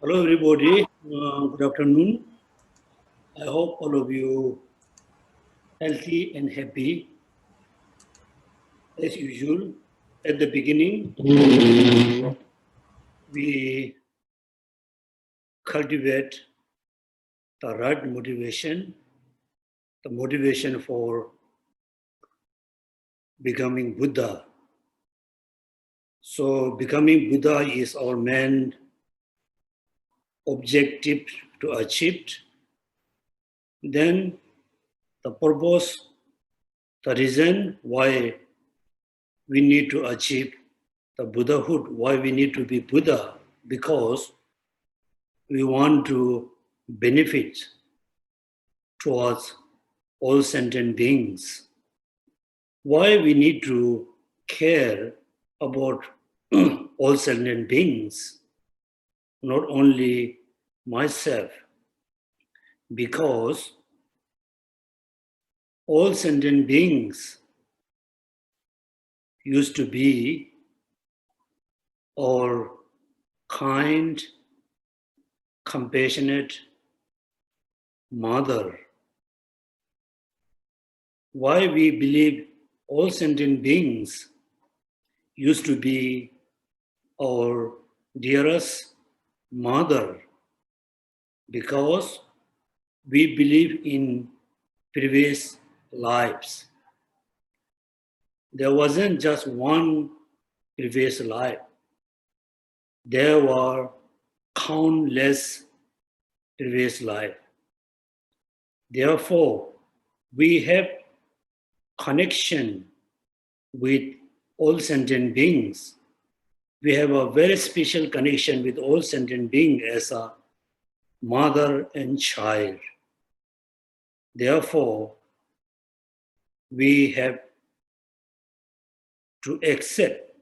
Hello everybody, good afternoon. I hope all of you healthy and happy. As usual, at the beginning, we cultivate the right motivation, the motivation for becoming Buddha. So becoming Buddha is our main objective to achieve. Then the purpose, the reason why we need to achieve the Buddhahood, why we need to be Buddha, because we want to benefit towards all sentient beings. Why we need to care about all sentient beings, not only myself, because all sentient beings used to be our kind, compassionate mother. Why we believe all sentient beings used to be our dearest mother? Because we believe in previous lives. There wasn't just one previous life. There were countless previous lives. Therefore, we have connection with all sentient beings. We have a very special connection with all sentient beings as a mother and child. Therefore, we have to accept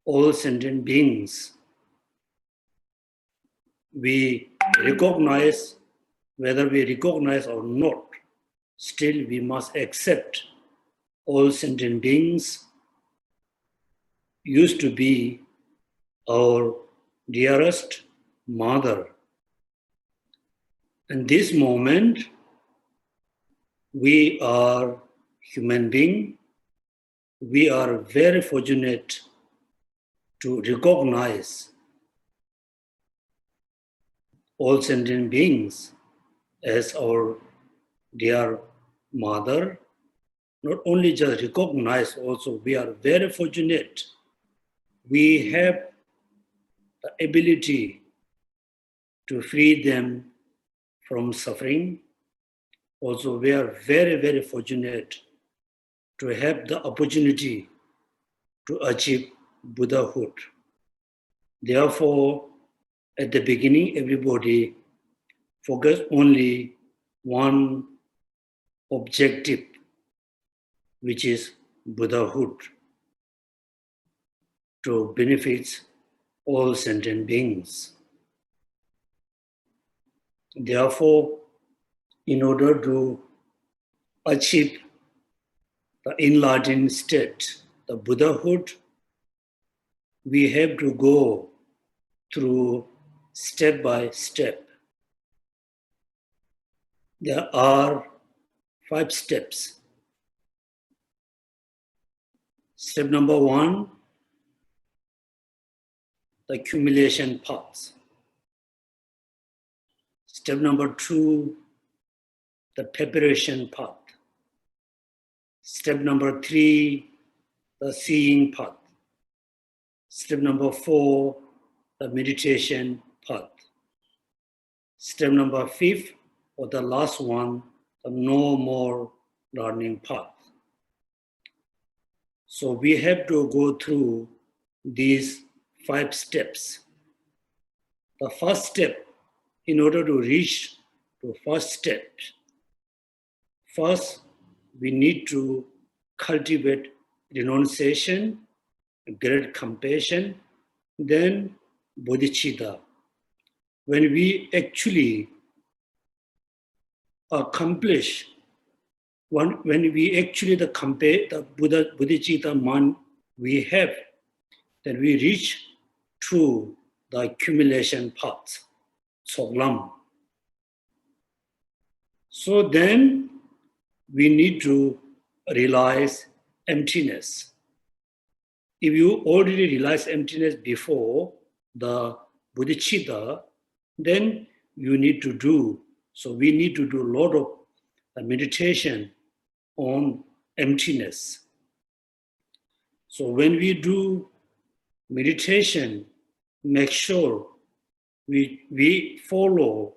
all sentient beings. We recognize, whether we recognize or not, still we must accept all sentient beings used to be our dearest mother. In this moment, we are human beings. We are very fortunate to recognize all sentient beings as our dear mother. Not only just recognize, also we are very fortunate. We have the ability to free them from suffering. Also, we are very, very fortunate to have the opportunity to achieve Buddhahood. Therefore, at the beginning, everybody focus only one objective, which is Buddhahood, to benefit all sentient beings. Therefore, in order to achieve the enlightened state, the Buddhahood, we have to go through step by step. There are 5 steps. Step number 1, the accumulation path. Step number 2, the preparation path. Step number 3, the seeing path. Step number 4, the meditation path. Step number 5, or the last one, the no more learning path. So we have to go through these 5 steps. The first step, in order to reach the first step, first we need to cultivate renunciation, great compassion, then bodhicitta. When we actually accomplish, when we actually the bodhicitta man we have, then we reach to the accumulation path, Tsong-lam. So then we need to realize emptiness. If you already realize emptiness before the bodhicitta, then you need to do, so we need to do a lot of meditation on emptiness. So when we do meditation, make sure we follow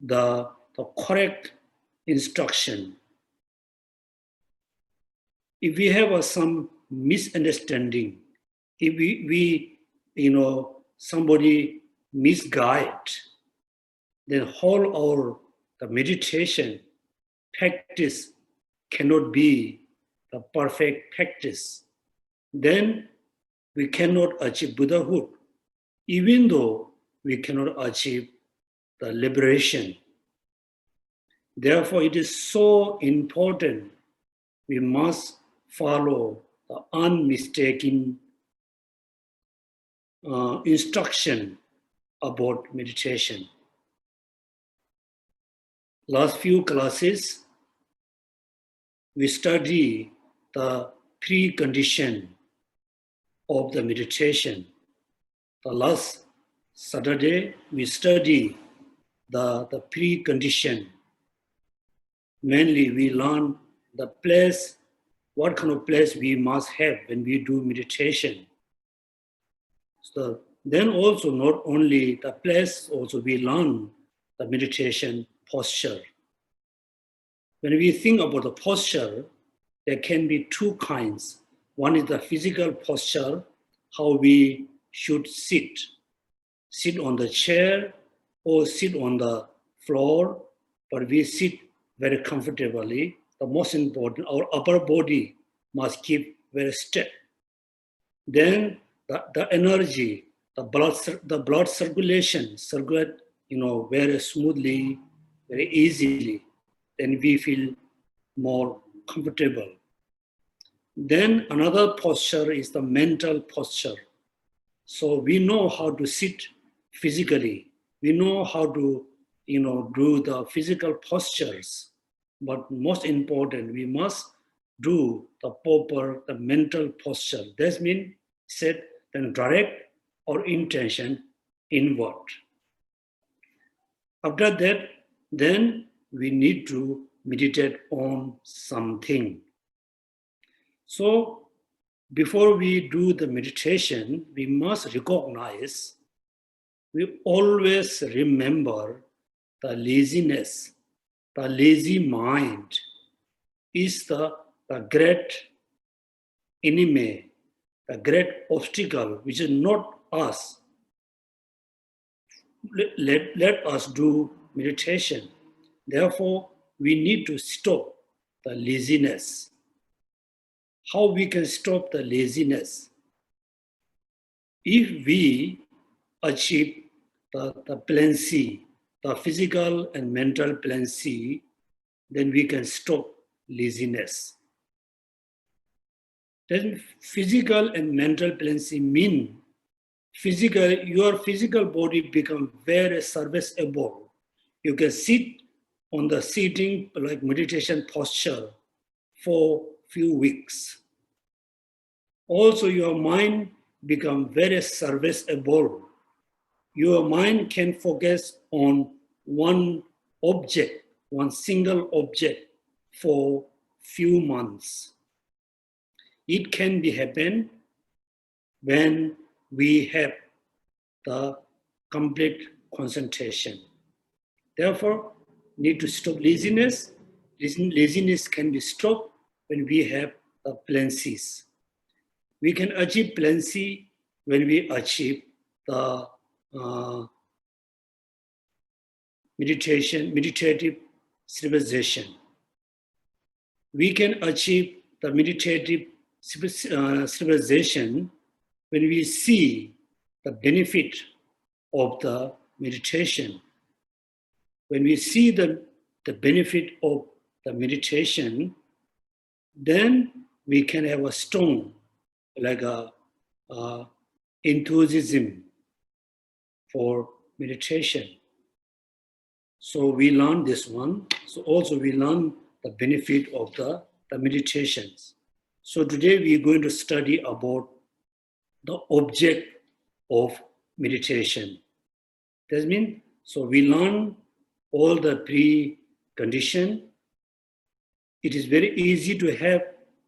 the correct instruction. If we have some misunderstanding, if we somebody misguide, then whole the meditation practice cannot be the perfect practice. Then we cannot achieve Buddhahood, even though we cannot achieve the liberation. Therefore, it is so important we must follow the unmistaken instruction about meditation. Last few classes, we study the precondition of the meditation. The last Saturday, we study the precondition. Mainly, we learn the place, what kind of place we must have when we do meditation. So then also, not only the place, also we learn the meditation posture. When we think about the posture, there can be two kinds. One is the physical posture, how we should sit on the chair or sit on the floor, but we sit very comfortably. The most important, our upper body must keep very still. Then the energy, the blood circulate, very smoothly, very easily. Then we feel more comfortable. Then another posture is the mental posture. So we know how to sit physically. We know how to, do the physical postures. But most important, we must do the proper, the mental posture. That means set then direct our intention inward. After that, then we need to meditate on something. So before we do the meditation, we must recognize, we always remember the laziness, the lazy mind is the great enemy, the great obstacle, which is not us. Let us do meditation. Therefore, we need to stop the laziness. How we can stop the laziness? If we achieve the plan C, the physical and mental plan C, then we can stop laziness. Then physical and mental plan C mean your physical body become very serviceable. You can sit on the sitting like meditation posture for few weeks. Also, your mind become very serviceable. Your mind can focus on one object, one single object for few months. It can be happen when we have the complete concentration. Therefore, need to stop laziness. Laziness can be stopped when we have the plan C's. We can achieve plan C when we achieve the meditative civilization. We can achieve the meditative civilization when we see the benefit of the meditation. When we see the benefit of the meditation, then we can have a strong, like a enthusiasm for meditation. So we learn this one. So also we learn the benefit of the meditations. So today we are going to study about the object of meditation. That means, so we learn all the precondition. It is very easy to have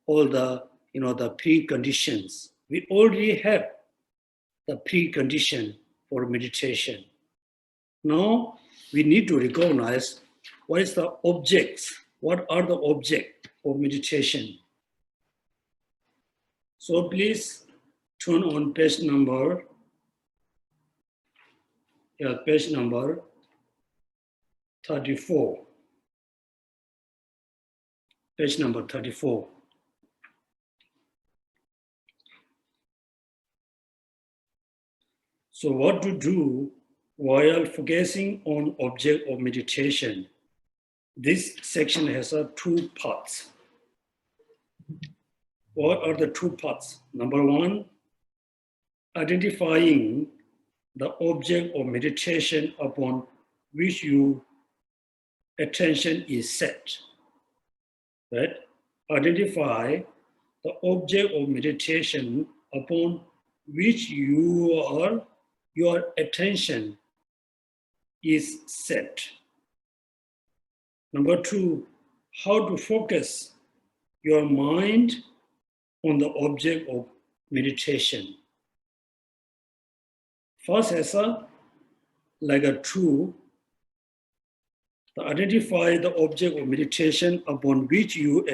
all the, the preconditions. We already have the precondition for meditation. Now we need to recognize what is the objects, what are the objects of meditation. So please turn on page number 34. Page number 34. So what to do while focusing on object of meditation? This section has two parts. What are the two parts? Number one, identifying the object of meditation upon which your attention is set. Right? Identify the object of meditation upon which your attention is set. Number two, how to focus your mind on the object of meditation. First, as to identify the object of meditation upon which your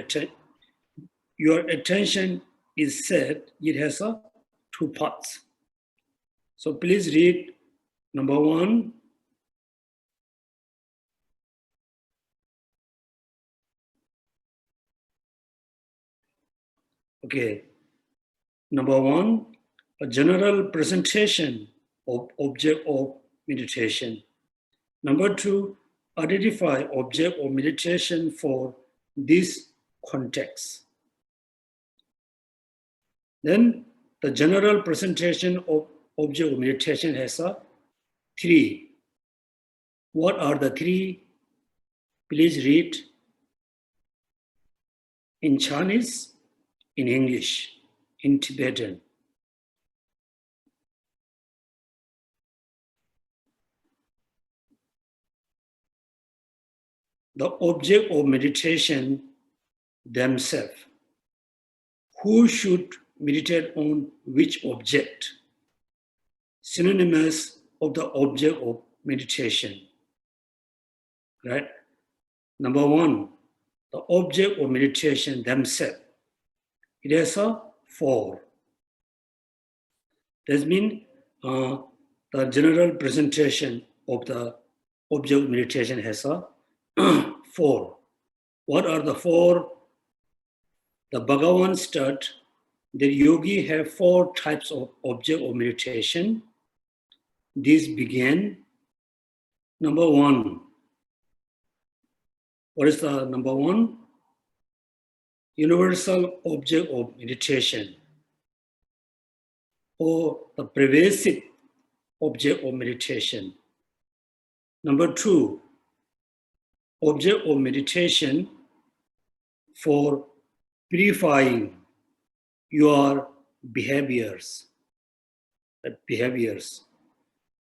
attention is set. It has two parts. So please read number one. Okay. Number one, a general presentation of object of meditation. Number two, identify object of meditation for this context. Then the general presentation of object of meditation has three. What are the three? Please read in Chinese, in English, in Tibetan. The object of meditation themselves. Who should meditate on which object? Synonymous of the object of meditation. Right? Number one, the object of meditation themselves. It has four. That means the general presentation of the object of meditation has four. What are the four? The Bhagavan stated that yogi have four types of object of meditation. These began. Number one. What is the number one? Universal object of meditation, or the pervasive object of meditation. Number two, object of meditation for purifying your behaviors.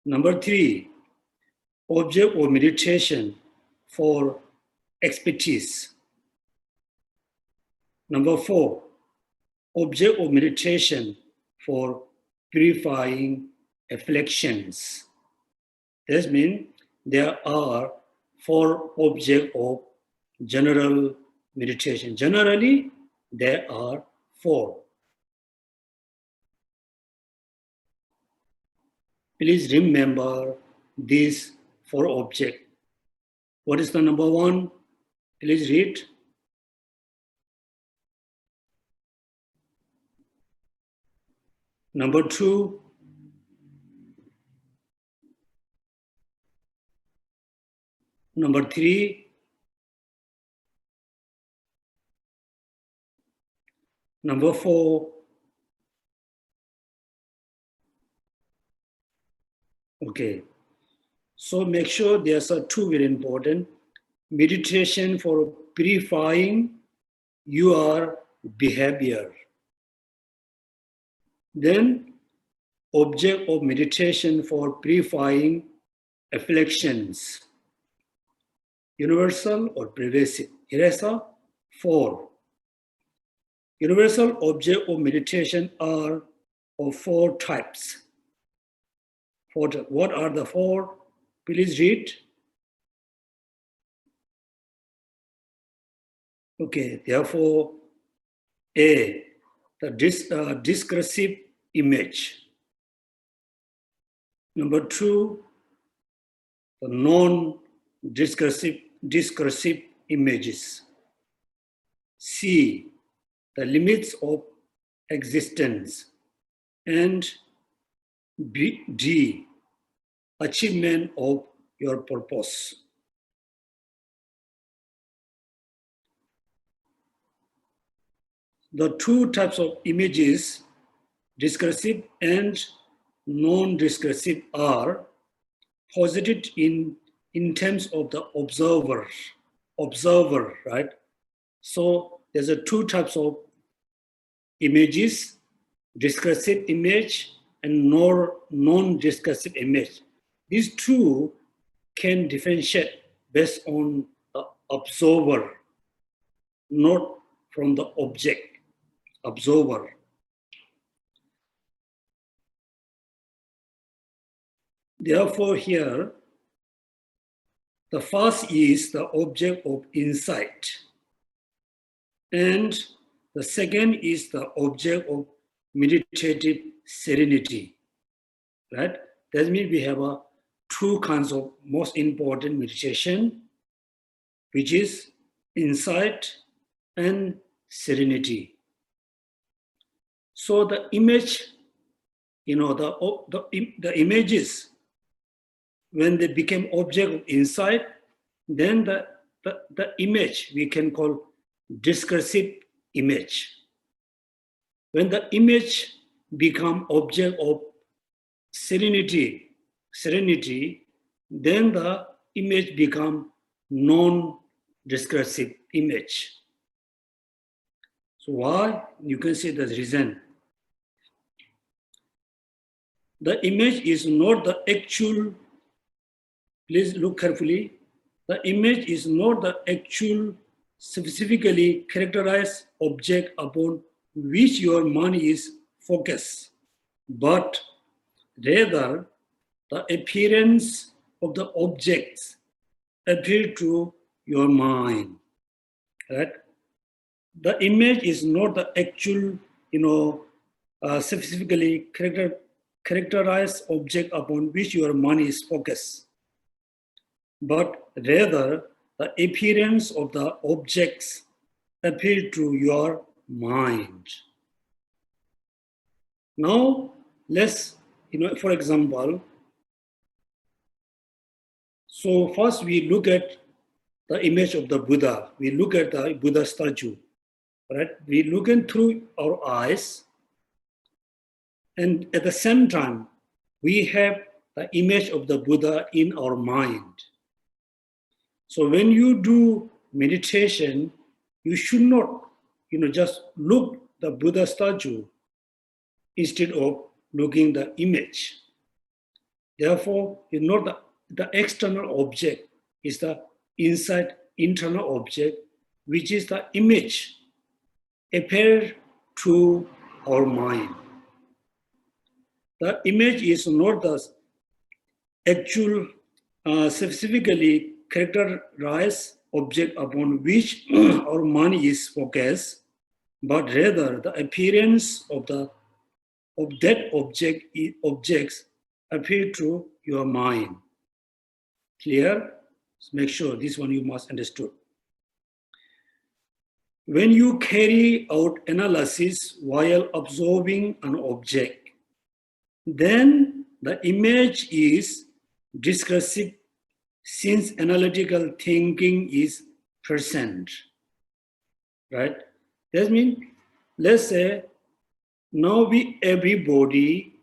Number three, object of meditation for expertise. Number four, object of meditation for purifying afflictions. This means there are four objects of general meditation. Generally, there are four. Please remember these four objects. What is the number one? Please read. Number two, number three, number four, Okay. So make sure there's two very important. Meditation for purifying your behavior. Then object of meditation for purifying afflictions. Universal or pervasive. Here are 4. Universal object of meditation are of 4 types. What are the 4? Please read. Okay, therefore, A, the discursive image. Number 2, the non-discursive images. C, the limits of existence. And D, achievement of your purpose. The 2 types of images, discursive and non-discursive, are posited in terms of the observer, right? So there's 2 types of images, discursive image and non-discursive image. These 2 can differentiate based on the observer, not from the object, observer. Therefore here, the first is the object of insight, and the second is the object of meditative serenity, right? That means we have 2 kinds of most important meditation, which is insight and serenity. So the image, the images, when they become object of insight, then the image we can call discursive image. When the image become object of serenity, then the image become non-discursive image. So why? You can see the reason. The image is not the actual, please look carefully, the image is not the actual specifically characterized object upon which your mind is focused, but rather the appearance of the objects appear to your mind, right? The image is not the actual, specifically characterized object upon which your mind is focused, but rather the appearance of the objects appear to your mind. Now, let's, for example, so first we look at the image of the Buddha. We look at the Buddha statue, right? We look in through our eyes, and at the same time, we have the image of the Buddha in our mind. So when you do meditation, you should not, just look the Buddha statue instead of looking the image. Therefore, it's not the external object, is the inside internal object, which is the image appear to our mind. The image is not the actual specifically characterized object upon which our mind is focused, but rather the appearance of that objects appear to your mind. Clear? Make sure this one you must understood. When you carry out analysis while observing an object, then the image is discursive since analytical thinking is present, right? That means, let's say, now everybody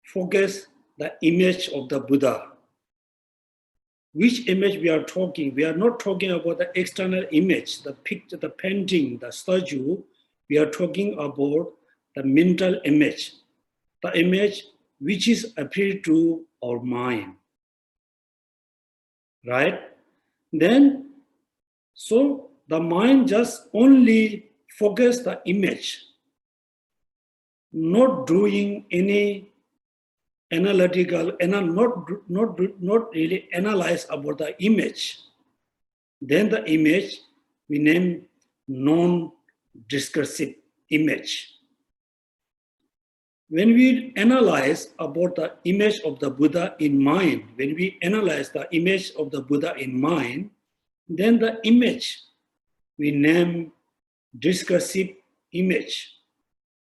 focus the image of the Buddha. Which image we are talking? We are not talking about the external image, the picture, the painting, the statue. We are talking about the mental image, the image which is appeared to our mind. Right? Then, so the mind just only focus the image, not doing any analytical, and not really analyze about the image. Then the image we name non-discursive image. When we analyze about the image of the Buddha in mind, when we analyze the image of the Buddha in mind, then the image we name discursive image,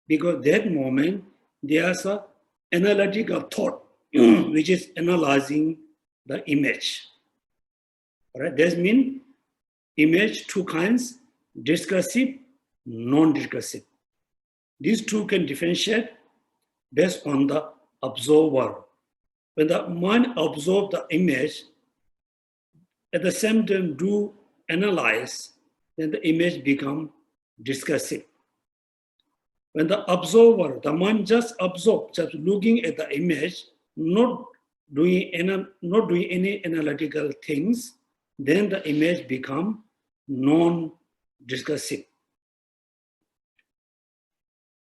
because that moment there's a analytical thought which is analyzing the image. All right, that means image two kinds, discursive, non-discursive. These two can differentiate based on the observer. When the mind absorbs the image, at the same time do analyze, then the image become discursive. When the observer, the mind just absorbs, just looking at the image, not doing any analytical things, then the image become non-discursive.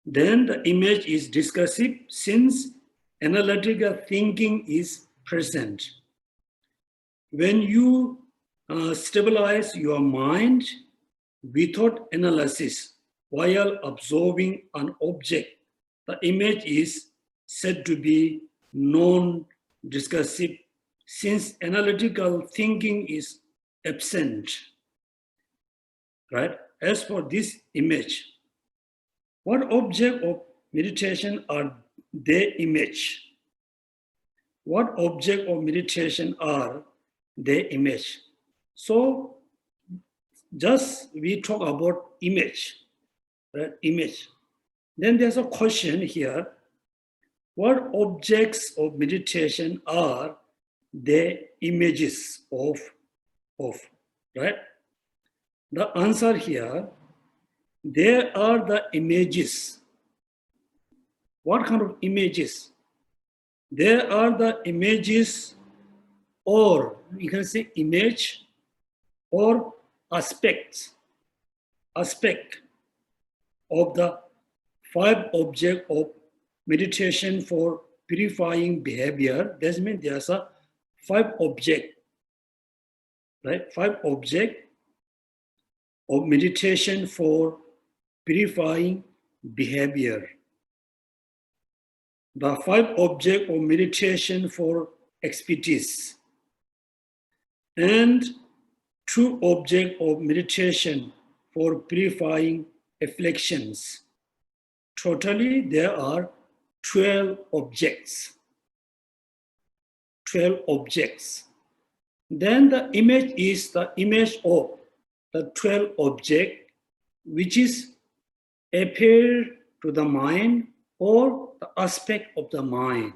Then the image is discursive since analytical thinking is present. When you stabilize your mind without analysis, while observing an object, the image is said to be non-discursive since analytical thinking is absent. Right? As for this image, what object of meditation are they image? What object of meditation are they image? So just we talk about image. Right? Image. Then there's a question here. What objects of meditation are the images of? Right? The answer here, there are the images. What kind of images? There are the images, or you can say image or aspect of the 5 objects of meditation for purifying behavior. That means there's a 5 objects, right? 5 objects of meditation for purifying behavior. The 5 objects of meditation for expertise, and 2 objects of meditation for purifying afflictions. Totally, there are 12 objects. 12 objects. Then the image is the image of the 12 objects, which is appear to the mind or the aspect of the mind.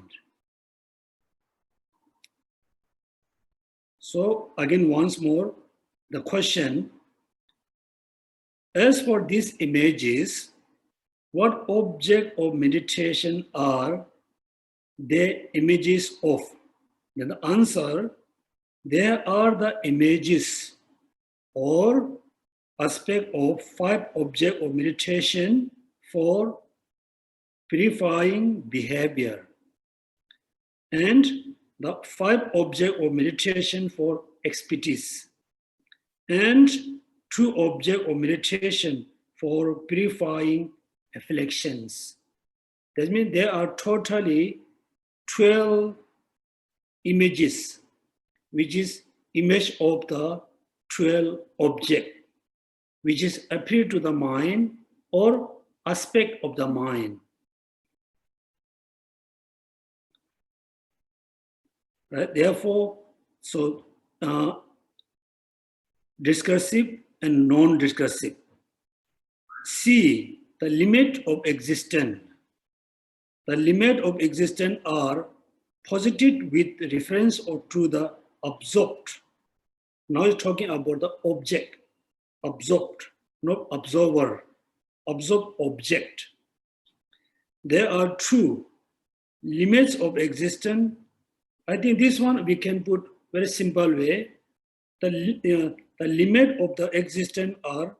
So again, once more, the question, as for these images, what object of meditation are the images of? Then the answer, there are the images or aspect of 5 objects of meditation for purifying behavior, and the 5 objects of meditation for expertise, and 2 objects of meditation for purifying afflictions. That means there are totally 12 images, which is image of the 12 object, which is appear to the mind or aspect of the mind. Right? Therefore, so discursive and non-discursive. C, the limit of existence. The limit of existence are posited with reference or to the absorbed. Now he's talking about the object, absorbed, not observer, absorbed object. There are two limits of existence. I think this one we can put very simple way. The limit of the existence are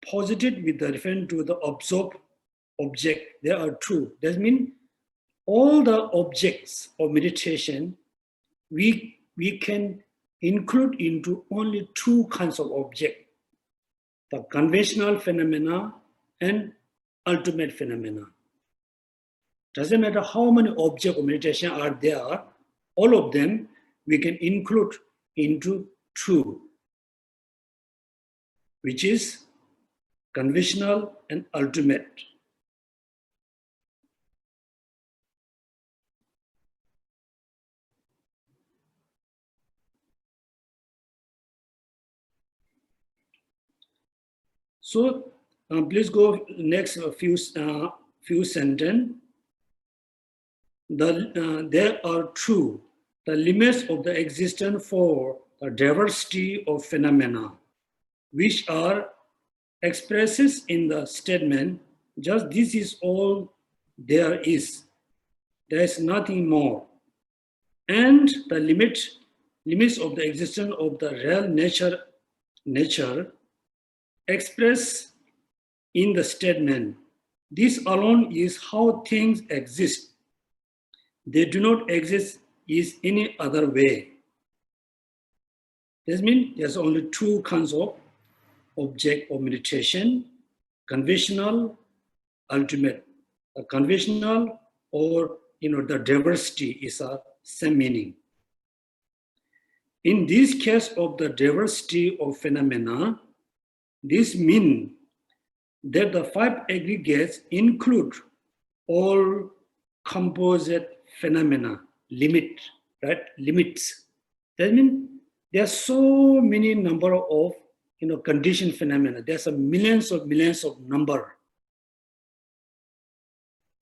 posited with the reference to the absorbed object. There are two. That means all the objects of meditation we can include into only two kinds of object: the conventional phenomena and ultimate phenomena. Doesn't matter how many objects of meditation are there, all of them we can include into two, which is conventional and ultimate. So please go next few sentence. There are two, the limits of the existence for the diversity of phenomena, which are expresses in the statement, just this is all there is. There is nothing more. And the limits of the existence of the real nature expressed in the statement. This alone is how things exist. They do not exist is any other way. This means there's only two kinds of object of meditation: conventional, ultimate. The conventional or the diversity is a same meaning. In this case of the diversity of phenomena, this means that the five aggregates include all composite phenomena, right? Limits. That means there are so many number of conditioned phenomena. There's a millions of number.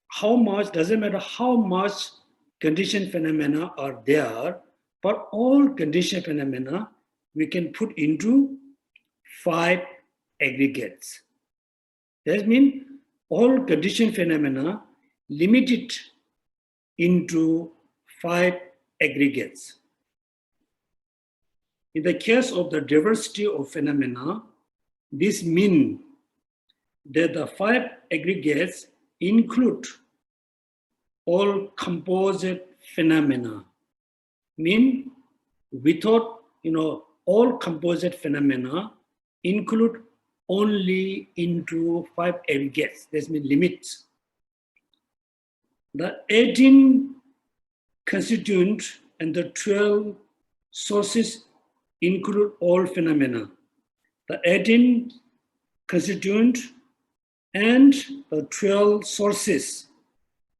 How much, doesn't matter how much conditioned phenomena are there, but all conditioned phenomena we can put into five aggregates. That means all conditioned phenomena limited into five aggregates. In the case of the diversity of phenomena, this means that the five aggregates include all composite phenomena. Mean without all composite phenomena include only into five aggregates. This means limits. The 18 constituents and the 12 sources include all phenomena. The 18 constituents and the 12 sources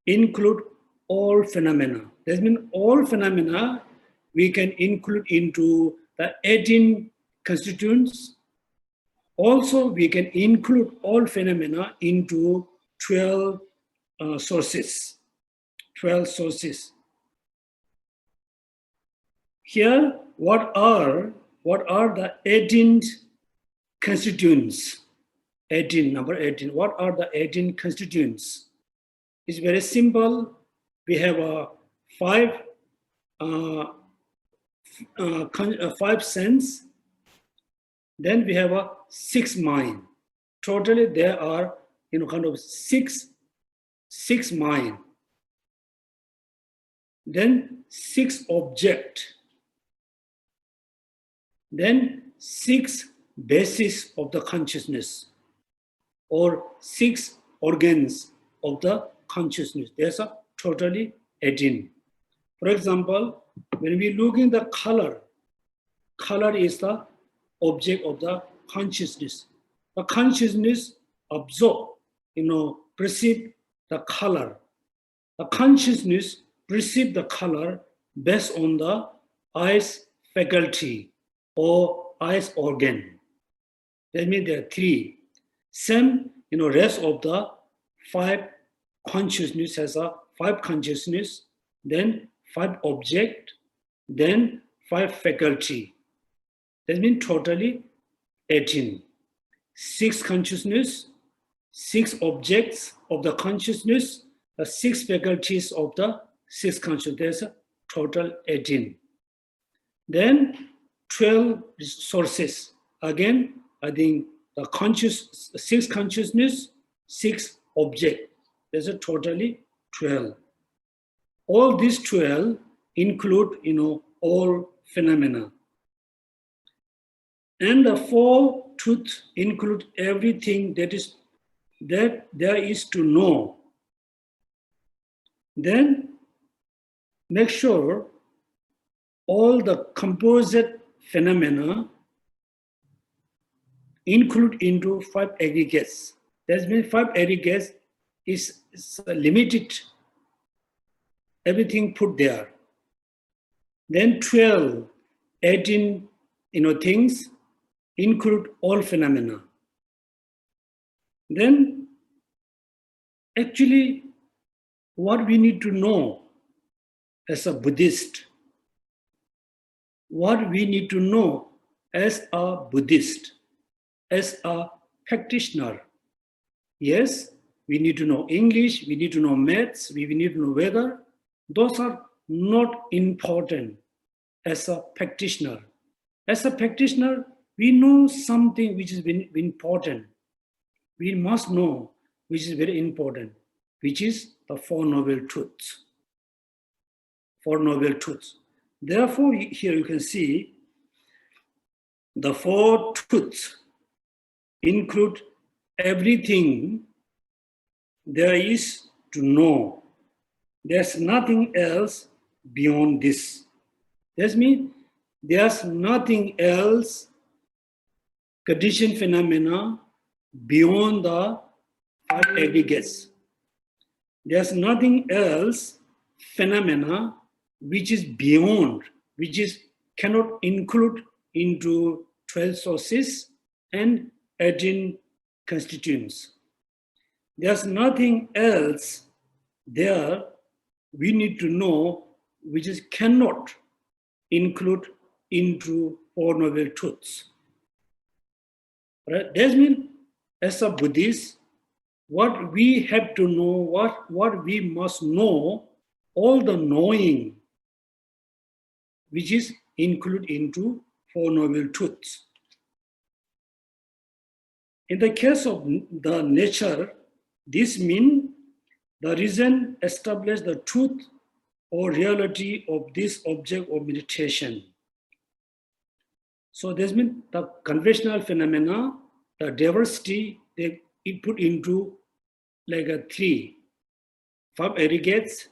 include all phenomena. That means all phenomena we can include into the 18 constituents. Also, we can include all phenomena into 12 sources. 12 sources. Here, what are the 18 constituents? 18, number 18. What are the 18 constituents? It's very simple. We have five sense. Then we have a 6 mind. Totally, there are six mind. Then 6 object. Then 6 bases of the consciousness, or 6 organs of the consciousness. There's a totally 18. For example, when we look in the color is the object of the consciousness. The consciousness absorb, perceive the color. The consciousness perceive the color based on the eyes faculty or eyes organ. That means there are 3. Same, rest of the 5 consciousness has a 5 consciousness, then 5 object, then 5 faculty. That means totally 18. 6 consciousness, 6 objects of the consciousness, the 6 faculties of the 6 consciousness. There's a total 18. Then 12 sources. Again, I think the 6 consciousness, 6 object. There's a totally 12. All these 12 include, all phenomena. And the 4 truths include everything that there is to know. Then make sure all the composite phenomena include into 5 aggregates. That means 5 aggregates is limited. Everything put there. Then 12, 18, things include all phenomena. Then actually what we need to know as a Buddhist, what we need to know as a Buddhist, as a practitioner. Yes, we need to know English, we need to know maths, we need to know weather. Those are not important as a practitioner. As a practitioner, we know something which is important. We must know which is very important, which is the 4 Noble Truths. 4 Noble Truths. Therefore, here you can see the 4 truths include everything there is to know. There's nothing else beyond this. That means there's nothing else, conditioned phenomena, beyond the 5 aggregates. There's nothing else, phenomena, which is beyond, cannot include into 12 sources and 18 constituents. There's nothing else there we need to know which cannot include into 4 Noble Truths. Right? That means as a Buddhist, what we have to know, what we must know, all the knowing which is included into 4 Noble Truths. In the case of the nature, this means the reason establishes the truth or reality of this object of meditation. So this means the conventional phenomena, the diversity, they put into like a 3, 5 aggregates,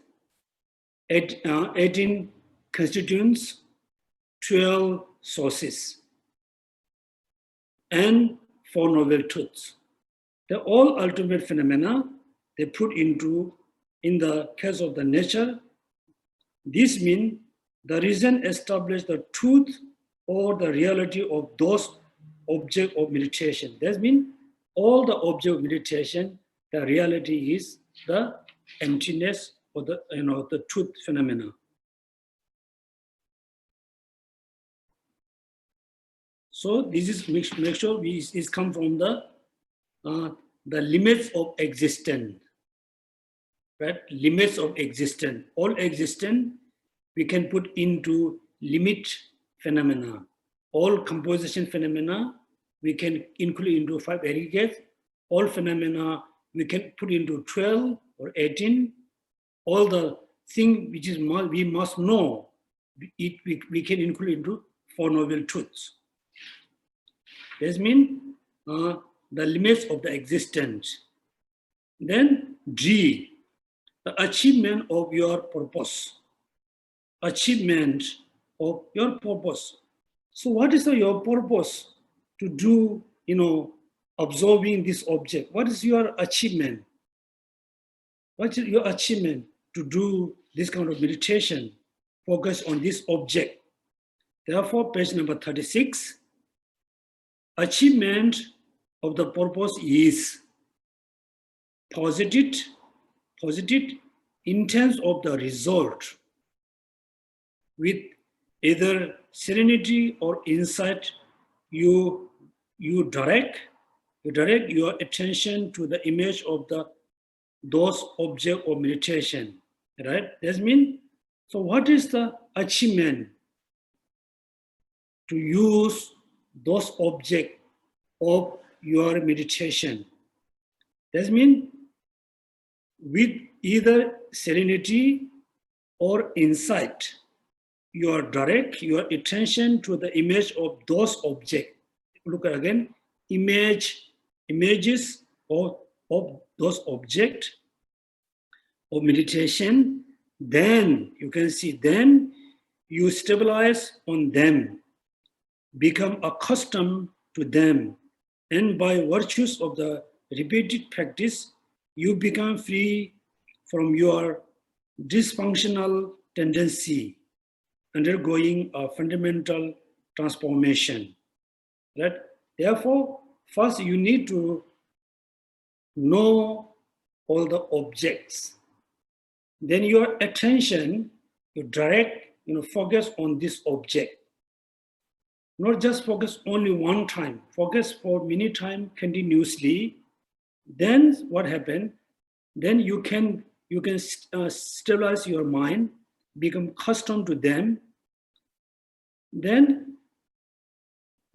18 constituents, 12 sources, and 4 Noble Truths. They're all ultimate phenomena they put into, in the case of the nature. This means the reason establishes the truth or the reality of those objects of meditation. That means all the object of meditation, the reality is the emptiness or the truth phenomena. So this is make sure is come from the limits of existence, right? Limits of existence. All existence we can put into limit phenomena. All composition phenomena we can include into 5 aggregates. All phenomena we can put into 12 or 18. All the thing which is we must know, we can include into 4 Noble Truths. This means the limits of the existence. Then G, the achievement of your purpose. Achievement of your purpose. So what is your purpose to do, observing this object? What is your achievement? What is your achievement to do this kind of meditation? Focus on this object. Therefore, page number 36, achievement of the purpose is positive in terms of the result. with either serenity or insight, you direct your attention to the image of those object of meditation, right? That means, so what is the achievement to use those objects of your meditation? That means with either serenity or insight, you direct your attention to the image of those objects. Look again, images of those objects of meditation. Then you can see, then you stabilize on them, become accustomed to them, and by virtues of the repeated practice, you become free from your dysfunctional tendency, undergoing a fundamental transformation. Right? Therefore, first you need to know all the objects. Then your attention, you direct, focus on this object. Not just focus only one time, focus for many times continuously. Then what happened? Then you can stabilize your mind, become accustomed to them, then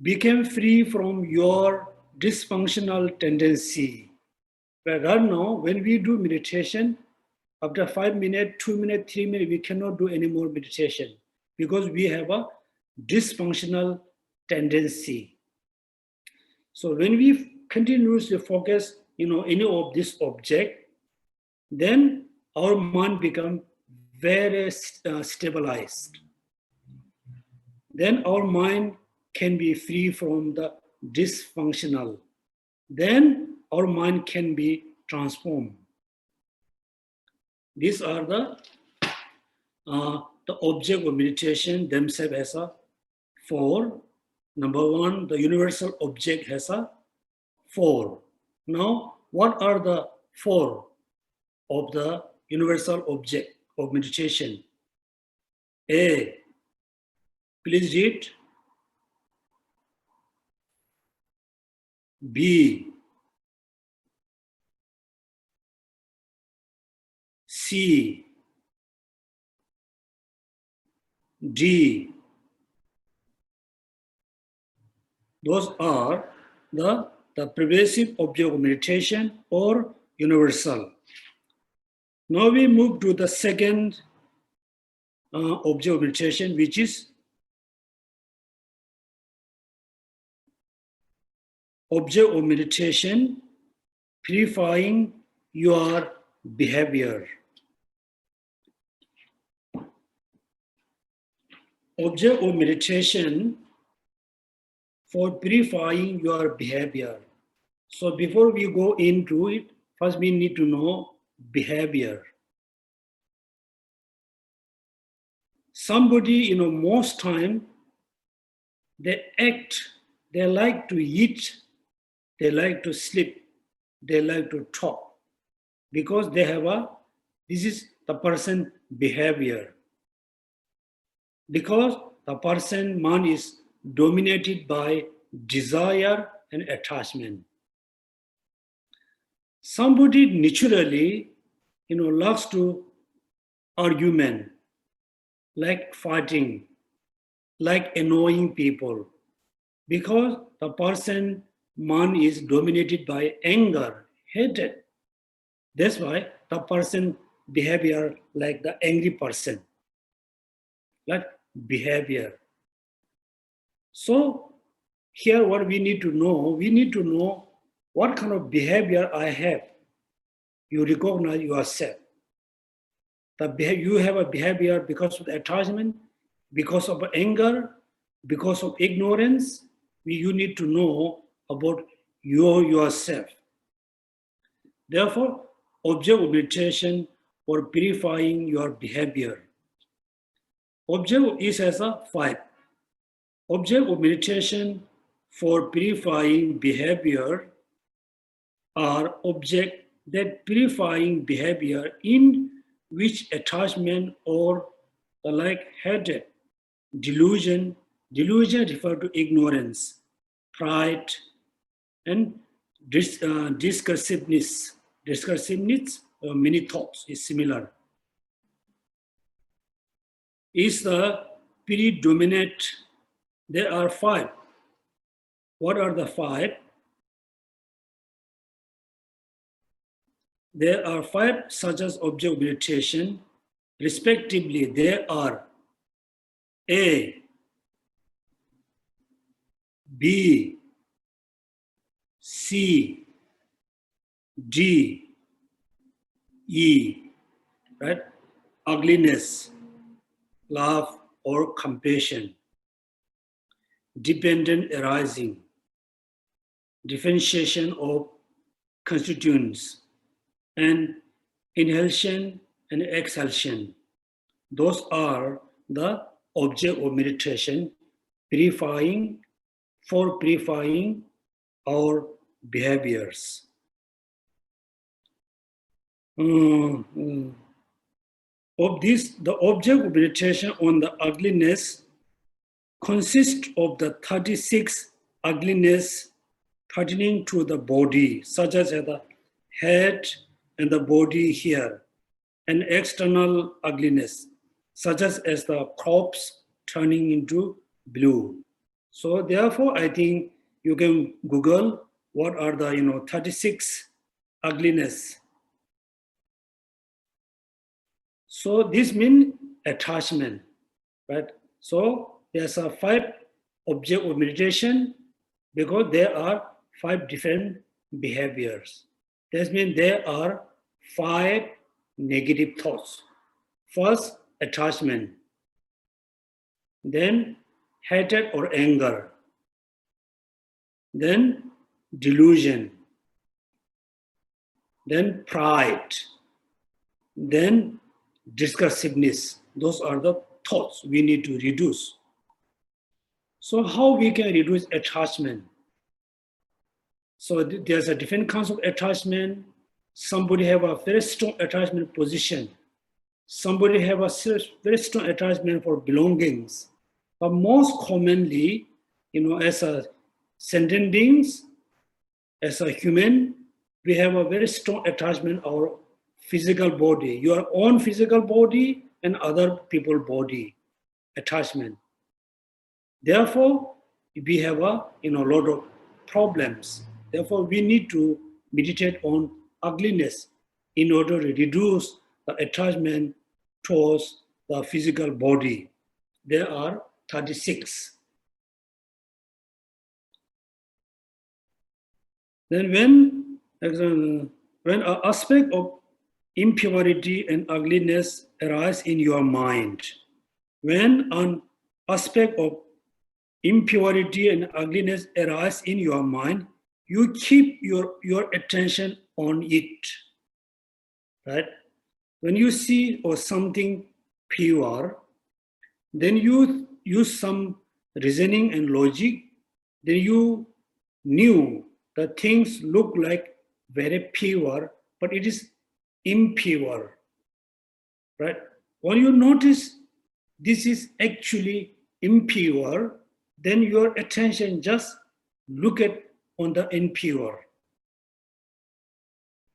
become free from your dysfunctional tendency. But right now, when we do meditation, after 5 minutes, 2 minutes, 3 minutes, we cannot do any more meditation because we have a dysfunctional tendency. So when we continuously focus, any of this object, then our mind becomes very stabilized. Then our mind can be free from the dysfunctional. Then our mind can be transformed. These are the object of meditation themselves as a 4. Number 1, the universal object has a 4. Now, what are the 4 of the universal object of meditation? A, please read. B, C, D. Those are the pervasive object of meditation or universal. Now we move to the second object of meditation, which is object of meditation purifying your behavior. Object of meditation for purifying your behavior. So before we go into it, first we need to know behavior. Somebody, most time, they act, they like to eat, they like to sleep, they like to talk, because they have this is the person behavior. Because the person mind is dominated by desire and attachment. Somebody naturally, loves to argument, like fighting, like annoying people, because the person mind is dominated by anger, hatred. That's why the person behavior like the angry person, like behavior. So here what we need to know what kind of behavior I have. You recognize yourself. You have a behavior because of attachment, because of anger, because of ignorance. You need to know about yourself. Therefore, object of meditation for purifying your behavior. Object is as a 5. Object of meditation for purifying behavior are objects that purifying behavior in which attachment or the like hatred delusion. Delusion refers to ignorance, pride, and discursiveness. Discursiveness, many thoughts is similar. Is the predominant. There are 5. What are the 5? There are 5 such as object of meditation. Respectively, there are A, B, C, D, E, right? Ugliness, love or compassion, dependent arising, differentiation of constituents, and inhalation and exhalation. Those are the object of meditation, purifying our behaviors. Of this, the object of meditation on the ugliness consists of the 36 ugliness pertaining to the body, such as the head and the body here, and external ugliness, such as the crops turning into blue. So therefore, I think you can Google what are the 36 ugliness. So this means attachment, right? So there's a 5 object of meditation because there are 5 different behaviors. That means there are 5 negative thoughts. First, attachment. Then hatred or anger. Then delusion. Then pride. Then discursiveness. Those are the thoughts we need to reduce. So how we can reduce attachment? So there's a different kinds of attachment. Somebody have a very strong attachment position. Somebody have a very strong attachment for belongings. But most commonly, as a sentient beings, as a human, we have a very strong attachment our physical body, your own physical body and other people's body attachment. Therefore, we have a lot of problems. Therefore, we need to meditate on ugliness in order to reduce the attachment towards the physical body. There are 36. Then when an aspect of impurity and ugliness arise in your mind, when an aspect of impurity and ugliness arise in your mind, you keep your attention on it, right? When you see something pure, then you use some reasoning and logic, then you knew that things look like very pure, but it is impure, right? When you notice this is actually impure, then your attention just look at on the impure.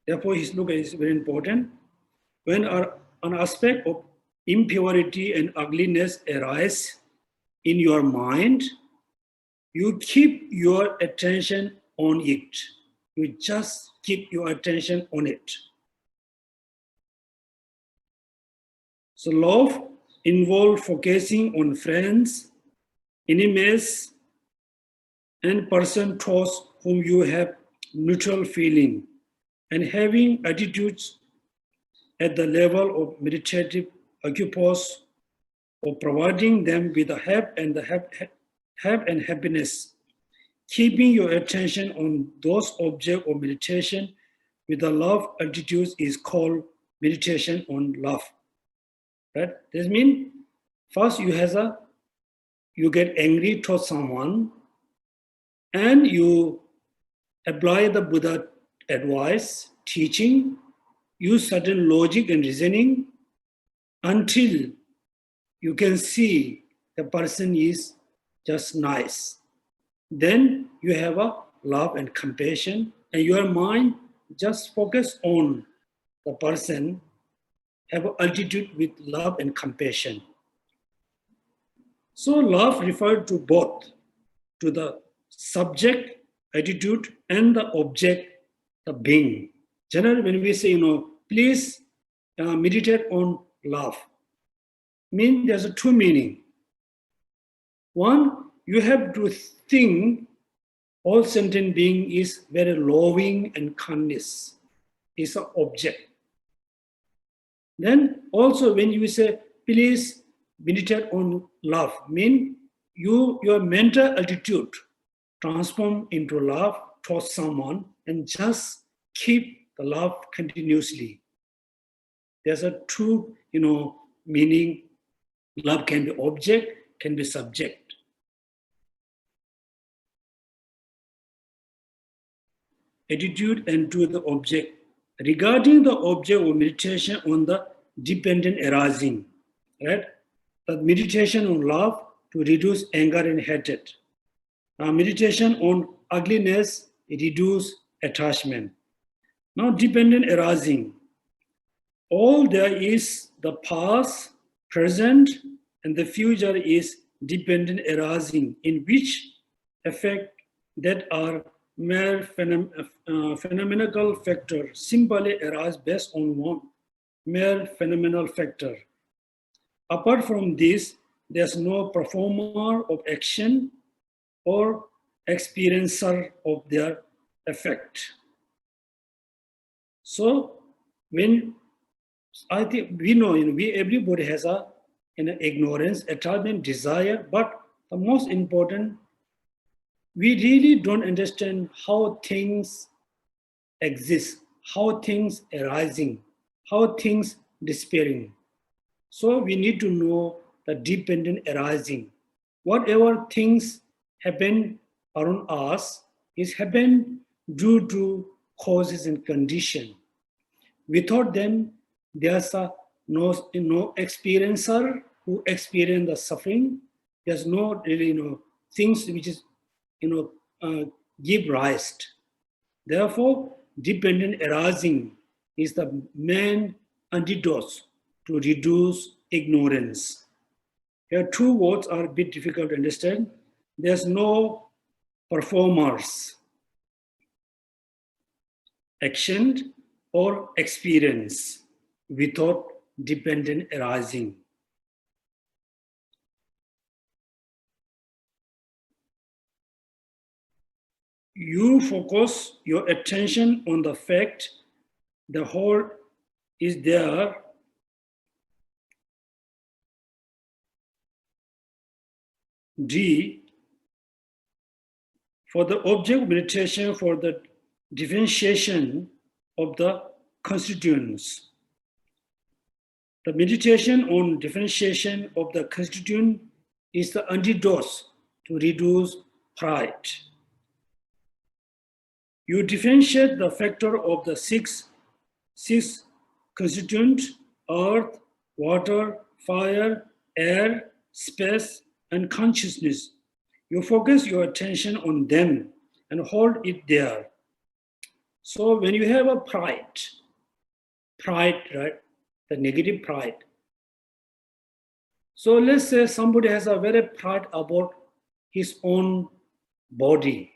Therefore, his look is very important. When an aspect of impurity and ugliness arise in your mind, you keep your attention on it. You just keep your attention on it. So love involves focusing on friends, enemies, and person towards whom you have neutral feeling, and having attitudes at the level of meditative occupants, or providing them with the help and happiness. Keeping your attention on those objects of meditation with the love attitudes is called meditation on love. Right? This means first you get angry towards someone and you apply the Buddha advice, teaching, use certain logic and reasoning until you can see the person is just nice. Then you have a love and compassion, and your mind just focus on the person, have an altitude with love and compassion. So love referred to both, to the subject, attitude, and the object, the being. Generally, when we say, please meditate on love, means there's a two meaning. One, you have to think all sentient being is very loving and kindness is an object. Then also when you say, please meditate on love, mean your mental attitude transform into love towards someone and just keep the love continuously. There's a two, meaning. Love can be object, can be subject. Attitude and to the object. Regarding the object of meditation on the dependent arising, right? The meditation on love to reduce anger and hatred. Meditation on ugliness, reduce attachment. Now dependent arising. All there is the past, present, and the future is dependent arising, in which effect that are mere phenomenal factor simply arise based on one mere phenomenal factor. Apart from this, there's no performer of action or experiencer of their effect. So when I think we know, everybody has an ignorance, attachment, desire, but the most important, we really don't understand how things exist, how things arising, how things despairing. So we need to know the dependent arising. Whatever things happen around us is happen due to causes and condition. Without them, there's no experiencer who experience the suffering. There's no really things which is give rise. Therefore, dependent arising is the main antidote to reduce ignorance. Here, two words are a bit difficult to understand. There's no performers, action or experience without dependent arising. You focus your attention on the fact the whole is there. D, for the object of meditation for the differentiation of the constituents. The meditation on differentiation of the constituent is the antidote to reduce pride. You differentiate the factor of the six constituents: earth, water, fire, air, space, and consciousness. You focus your attention on them and hold it there. So when you have a pride, right, the negative pride. So let's say somebody has a very pride about his own body.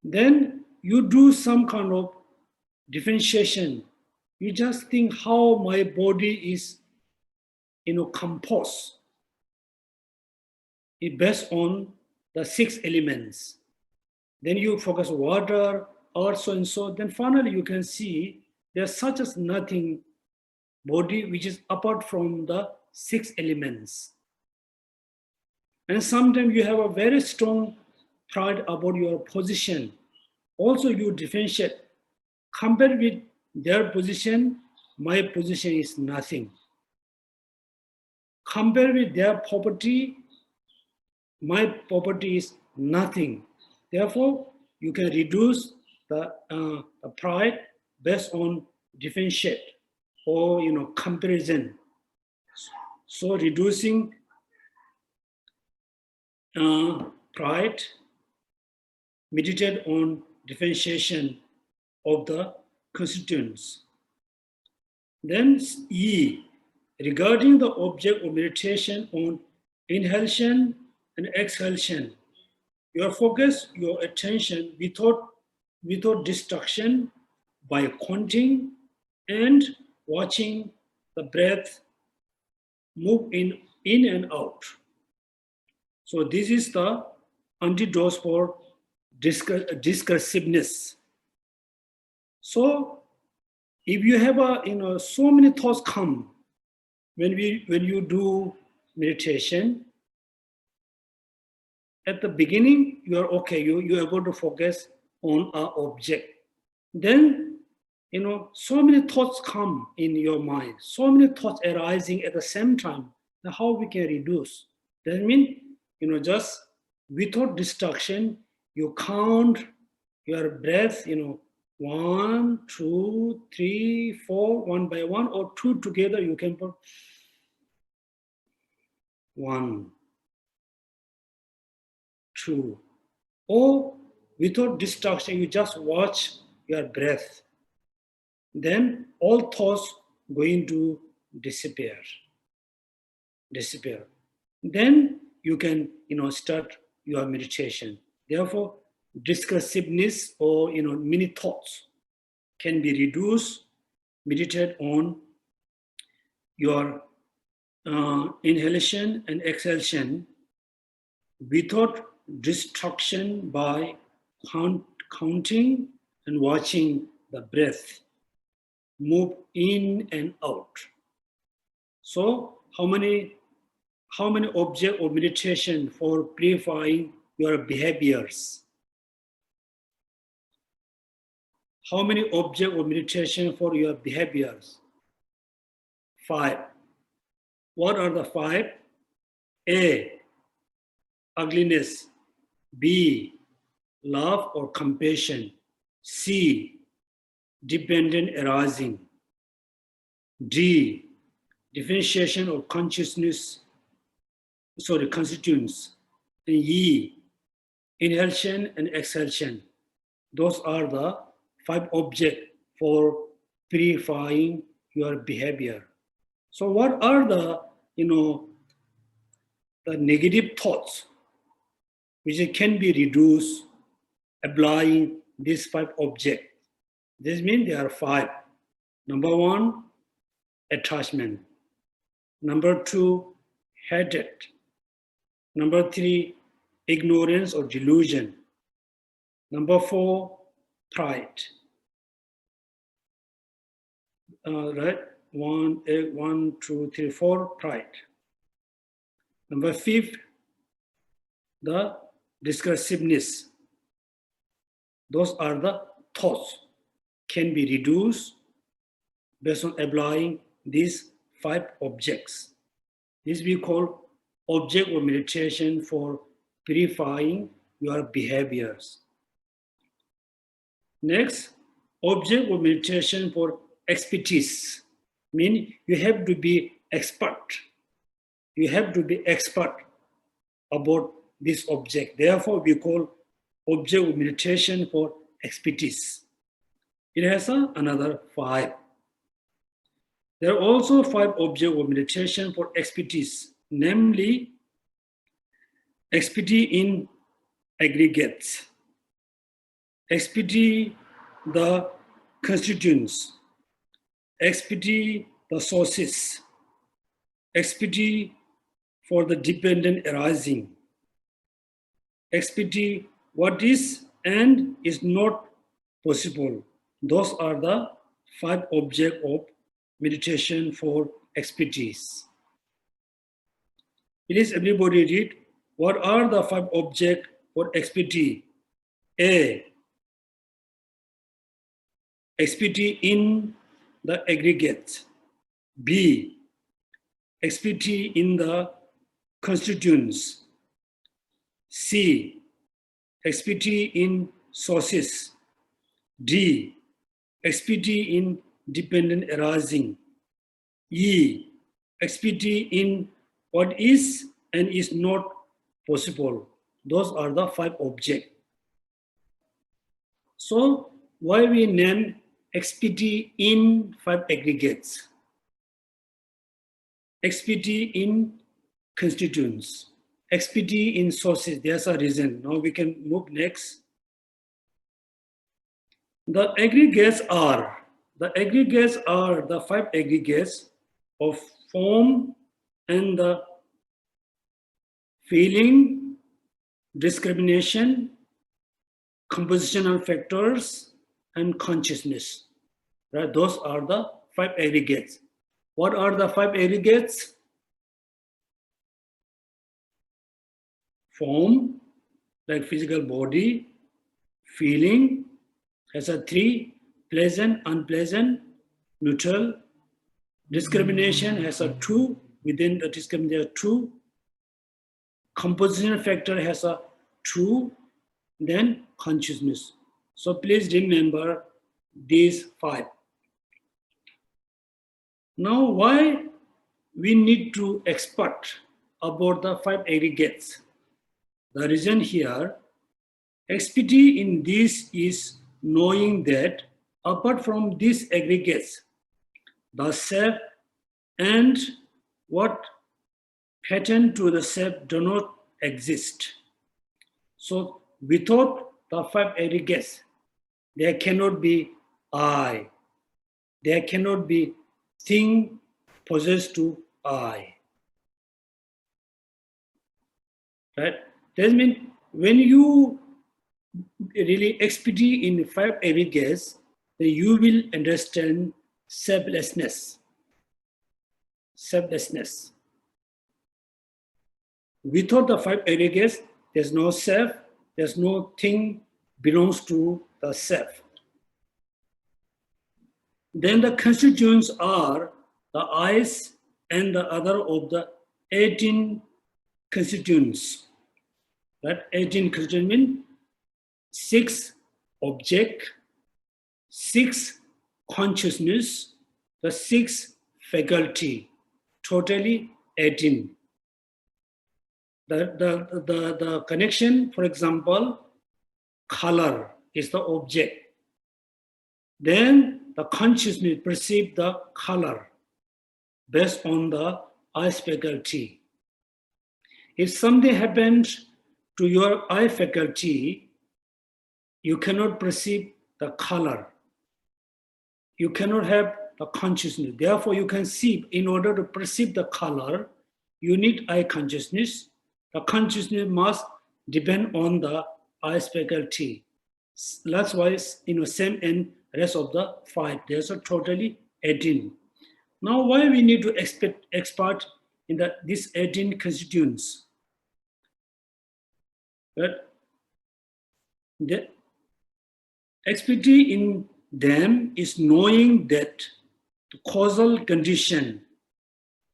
Then you do some kind of differentiation. You just think how my body is, composed. It's based on the 6 elements. Then you focus water, earth, so and so. Then finally you can see there's such as nothing body which is apart from the 6 elements. And sometimes you have a very strong pride about your position. Also you differentiate. Compared with their position, my position is nothing. Compared with their property, my property is nothing. Therefore, you can reduce the pride based on differentiate or comparison. So reducing pride, meditate on differentiation of the constituents. Then E, regarding the object of meditation on inhalation and exhalation, your focus, your attention without distraction by counting and watching the breath move in and out. So this is the antidote for discursiveness. So if you have so many thoughts come when you do meditation, at the beginning you are okay, you are able to focus on an object. Then so many thoughts come in your mind, so many thoughts arising at the same time. Now how we can reduce? That means just without distraction, you count your breath, 1, 2, 3, 4, one by one, or two together. You can put 1, 2, or without distraction, you just watch your breath. Then all thoughts going to disappear. Then you can start your meditation. Therefore, discursiveness or many thoughts can be reduced. Meditate on your inhalation and exhalation without distraction by counting and watching the breath move in and out. So how many objects of meditation for purifying your behaviors? How many objects of meditation for your behaviors? 5. What are the 5? A, ugliness. B, love or compassion. C, dependent arising. D, differentiation of constituents. And E, inhalation and exhalation. Those are the 5 objects for purifying your behavior. So what are the the negative thoughts which can be reduced applying these 5 objects? This means there are 5. Number 1, attachment. Number 2, hatred. Number 3, ignorance or delusion. Number 4, pride. Right? 1, 2, 3, 4, pride. Number 5, the discursiveness. Those are the thoughts can be reduced based on applying these 5 objects. This we call object of meditation for purifying your behaviors. Next, object of meditation for expertise. Mean you have to be expert. You have to be expert about this object. Therefore, we call object of meditation for expertise. It has another 5. There are also 5 objects of meditation for expertise, namely expertise in aggregates, expertise the constituents, expertise the sources, expertise for the dependent arising, expertise what is and is not possible. Those are the 5 objects of meditation for expertise. Please everybody read, what are the 5 objects for expertise? A, expertise in the aggregates. B, expertise in the constituents. C, expertise in sources. D, expertise in dependent arising. E, expertise in what is and is not possible. Those are the 5 objects. So why we name expertise in 5 aggregates? Expertise in constituents, expertise in sources. There's a reason. Now we can move next. The aggregates are the 5 aggregates of form and the feeling, discrimination, compositional factors, and consciousness. Right? Those are the 5 aggregates. What are the 5 aggregates? Form, like physical body, feeling, has a 3, pleasant, unpleasant, neutral. Discrimination has a 2, within the discrimination there are 2. Composition factor has a 2, then consciousness. So please remember these 5. Now why we need to expert about the 5 aggregates? The reason here, expertise in this is knowing that apart from these aggregates, the self and what pattern to the self do not exist. So without the 5 aggregates, there cannot be I. There cannot be thing possessed to I. Right? That means when you really expertise in 5 aggregates, then you will understand selflessness. Selflessness. Without the 5 aggregates, there's no self, there's no thing belongs to the self. Then the constituents are the eyes and the other of the 18 constituents. Right? 18 constituents mean 6 object, 6 consciousness, the 6 faculty, totally 18. The connection, for example, color is the object. Then the consciousness perceive the color based on the eyes faculty. If something happens to your eye faculty, you cannot perceive the color. You cannot have the consciousness. Therefore, you can see, in order to perceive the color, you need eye consciousness. The consciousness must depend on the eyes faculty. That's why, same in rest of the 5. There's a totally 18. Now, why we need to expert in these 18 constituents? But the expertise in them is knowing that the causal condition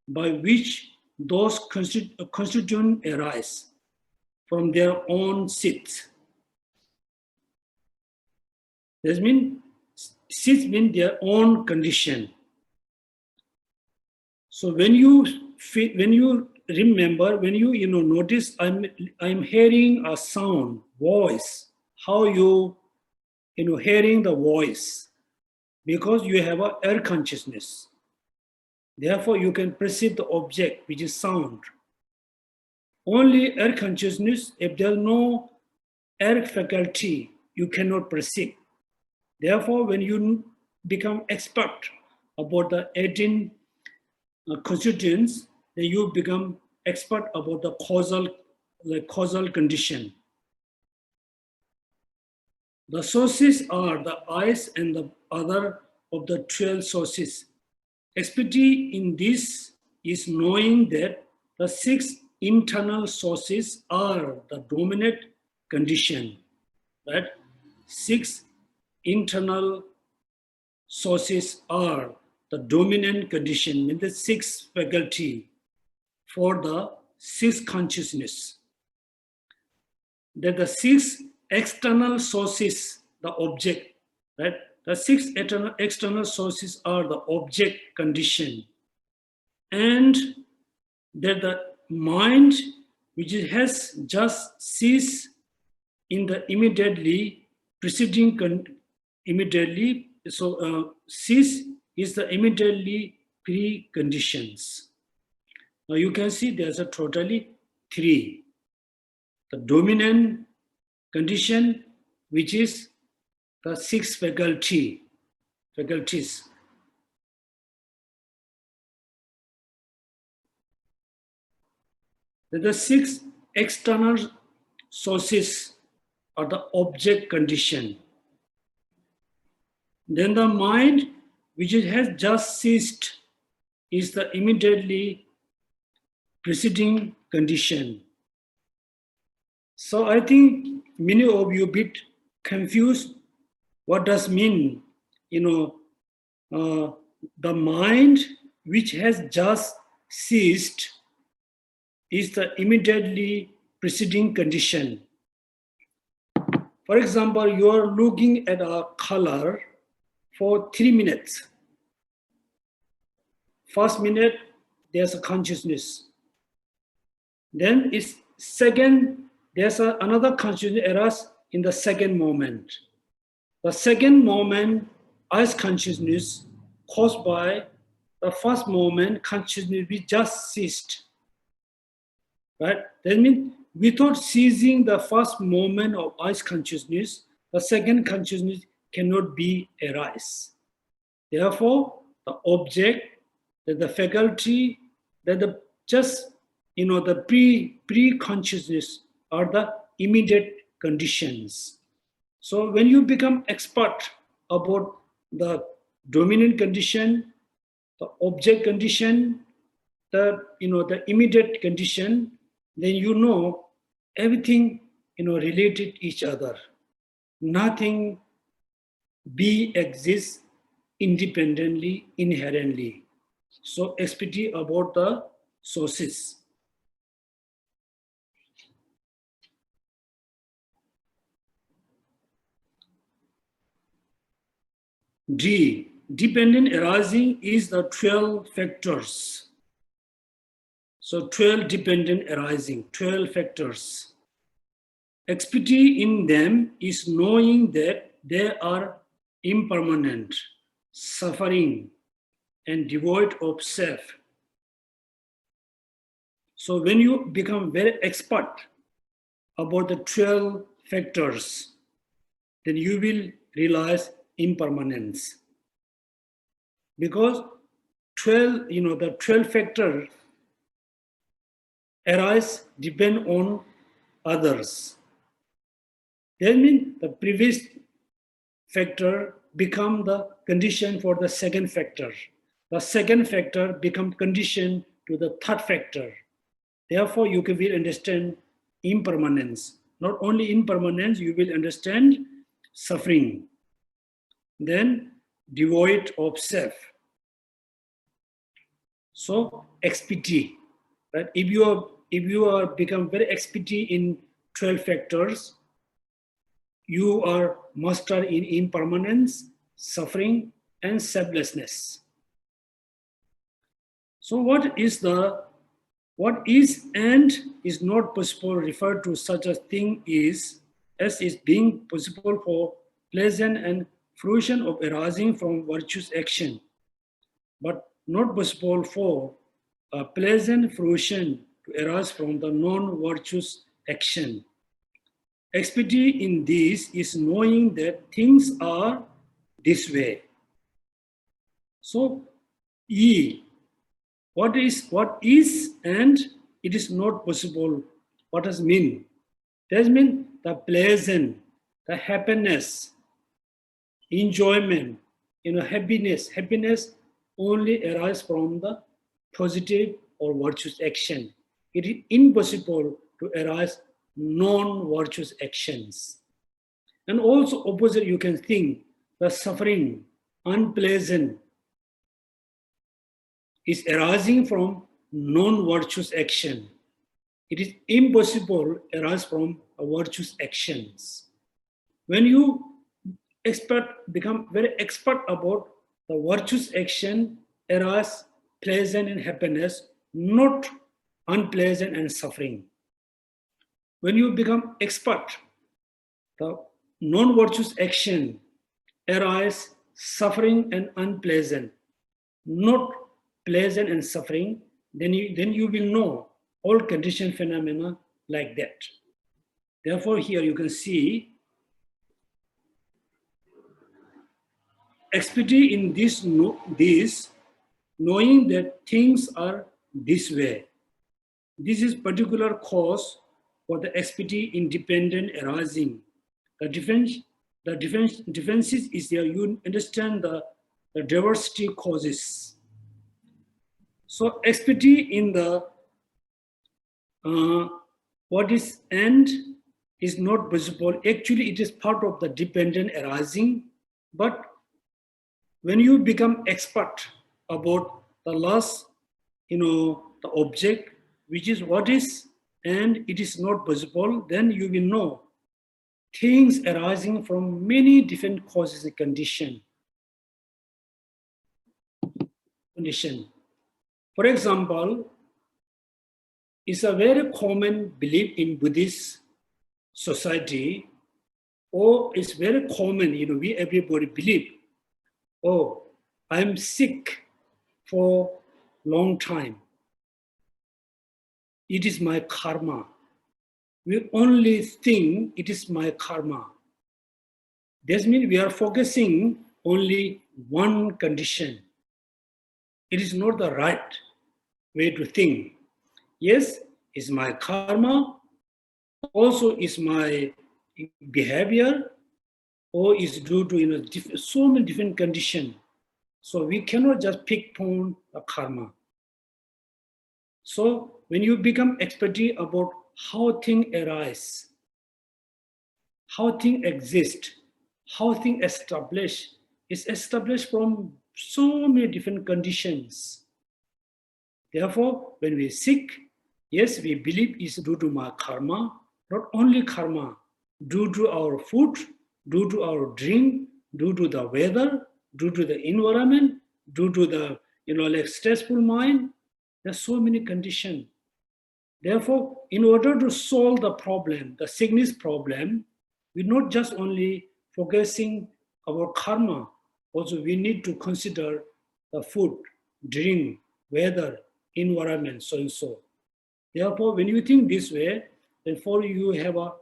by which those constituents arise from their own seats. That means seats mean their own condition. So when you remember, when you notice, I'm hearing a sound, voice. How you hearing the voice? Because you have a air consciousness. Therefore, you can perceive the object, which is sound. Only air consciousness, if there's no air faculty, you cannot perceive. Therefore, when you become expert about the 18 constituents, then you become expert about the causal condition. The sources are the eyes and the other of the 12 sources. Expertise in this is knowing that the 6 internal sources are the dominant condition. Right? 6 internal sources are the dominant condition, in the 6 faculty for the 6 consciousness. That the 6 external sources, the object, right? The 6 external sources are the object condition. and that the mind which has just ceased in the immediately preceding cease is the immediately preconditions. Now you can see there's a totally three. The dominant condition, which is the six faculties. The six external sources are the object condition. Then the mind, which has just ceased, is the immediately preceding condition. So I think many of you a bit confused. What does mean? The mind which has just ceased is the immediately preceding condition. For example, you are looking at a color for 3 minutes. First minute, there's a consciousness. Then it's second, there's another consciousness arises in the second moment. The second moment, eyes consciousness caused by the first moment consciousness we just ceased. Right? That means without ceasing the first moment of eyes consciousness, the second consciousness cannot be arise. Therefore, the object, the faculty, the pre-consciousness are the immediate conditions. So when you become expert about the dominant condition, the object condition, the immediate condition, then you know everything related to each other. Nothing exists independently, inherently. So expertise about the sources. D, dependent arising is the 12 factors. So 12 dependent arising, 12 factors. Expertise in them is knowing that they are impermanent, suffering, and devoid of self. So when you become very expert about the 12 factors, then you will realize impermanence. Because the 12 factors arise depend on others. That means the previous factor become the condition for the second factor. The second factor become condition to the third factor. Therefore, you will understand impermanence. Not only impermanence, you will understand suffering. Then devoid of self. So expertise, right? If you are become very expertise in 12 factors, you are master in impermanence, suffering, and selflessness. So what is and is not possible referred to such a thing as is being possible for pleasant and fruition of arising from virtuous action, but not possible for a pleasant fruition to arise from the non-virtuous action. Expertise in this is knowing that things are this way. So, what is and it is not possible. What does it mean? That means the pleasant, the happiness, enjoyment, happiness only arises from the positive or virtuous action. It is impossible to arise non-virtuous actions. And also opposite, you can think the suffering, unpleasant, is arising from non-virtuous action. It is impossible to arise from virtuous actions. When you become very expert about the virtuous action, arise pleasant and happiness, not unpleasant and suffering. When you become expert, the non-virtuous action arise suffering and unpleasant, not pleasant and suffering, then you will know all conditioned phenomena like that. Therefore, here you can see expertise in this knowing that things are this way. This is particular cause for the expertise in dependent arising. The differences is here. You understand the diversity causes. So expertise in the what is end is not visible. Actually, it is part of the dependent arising. But when you become expert about the last, the object, which is what is, and it is not visible, then you will know things arising from many different causes and condition. For example, it's a very common belief in Buddhist society, or it's very common, we everybody believe, oh, I'm sick for long time. It is my karma. We only think it is my karma. This means we are focusing only one condition. It is not the right way to think. Yes, it's my karma, also is my behavior, or is due to so many different conditions. So we cannot just pick upon the karma. So when you become expertise about how things arise, how things exist, how things establish, is established from so many different conditions. Therefore, when we sick, yes, we believe it's due to my karma, not only karma, due to our food, due to our drink, due to the weather, due to the environment, due to the stressful mind. There's so many conditions. Therefore, in order to solve the problem, the sickness problem, we're not just only focusing our karma, also we need to consider the food, drink, weather, environment, so and so. Therefore, when you think this way, therefore you have a,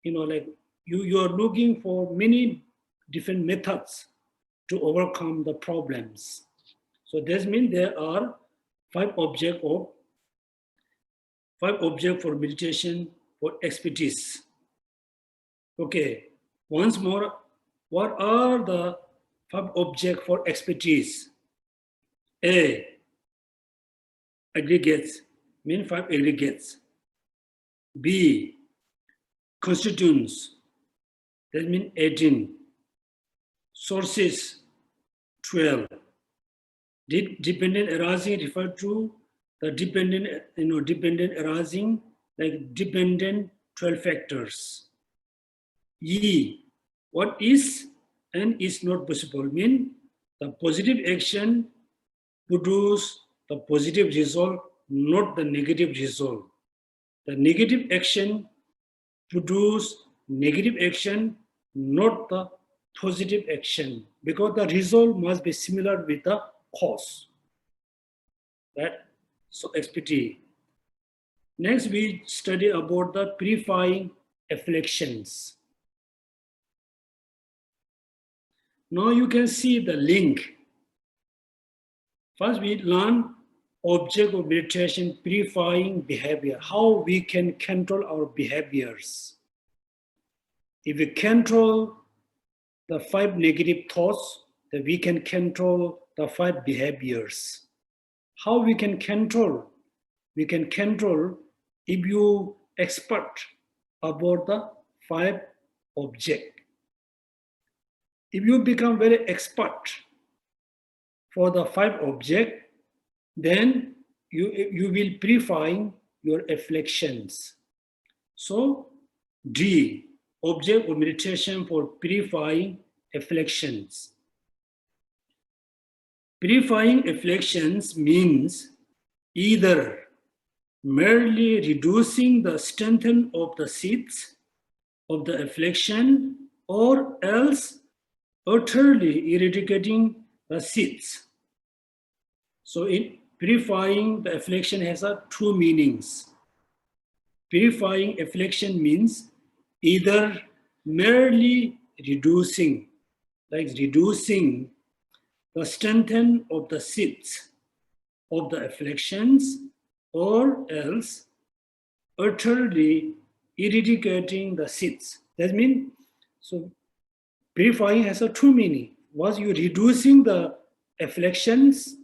you are looking for many different methods to overcome the problems. So this means there are five objects for meditation for expertise. Okay, once more, what are the five objects for expertise? A, aggregates, mean five aggregates. B, constituents, that means 18. Sources, 12. Dependent arising referred to the dependent arising, like dependent 12 factors. E, what is and is not possible, mean the positive action produce the positive result, not the negative result. The negative action produce negative action, not the positive action, because the result must be similar with the cause. Right? So expertise. Next, we study about the purifying afflictions. Now you can see the link. First, we learn object of meditation, purifying behavior, how we can control our behaviors. If we control the 5 negative thoughts, then we can control the 5 behaviors. How we can control? We can control if you expert about the 5 objects. If you become very expert for the 5 objects, then you will purifying your afflictions. So D, object of meditation for purifying afflictions. purifying afflictions means either merely reducing the strength of the seeds of the affliction, or else utterly eradicating the seeds. So in purifying the affliction has two meanings. Purifying affliction means either merely reducing, like reducing the strength of the seeds of the afflictions, or else utterly eradicating the seeds. That means, so purifying has two meanings. Was you reducing the afflictions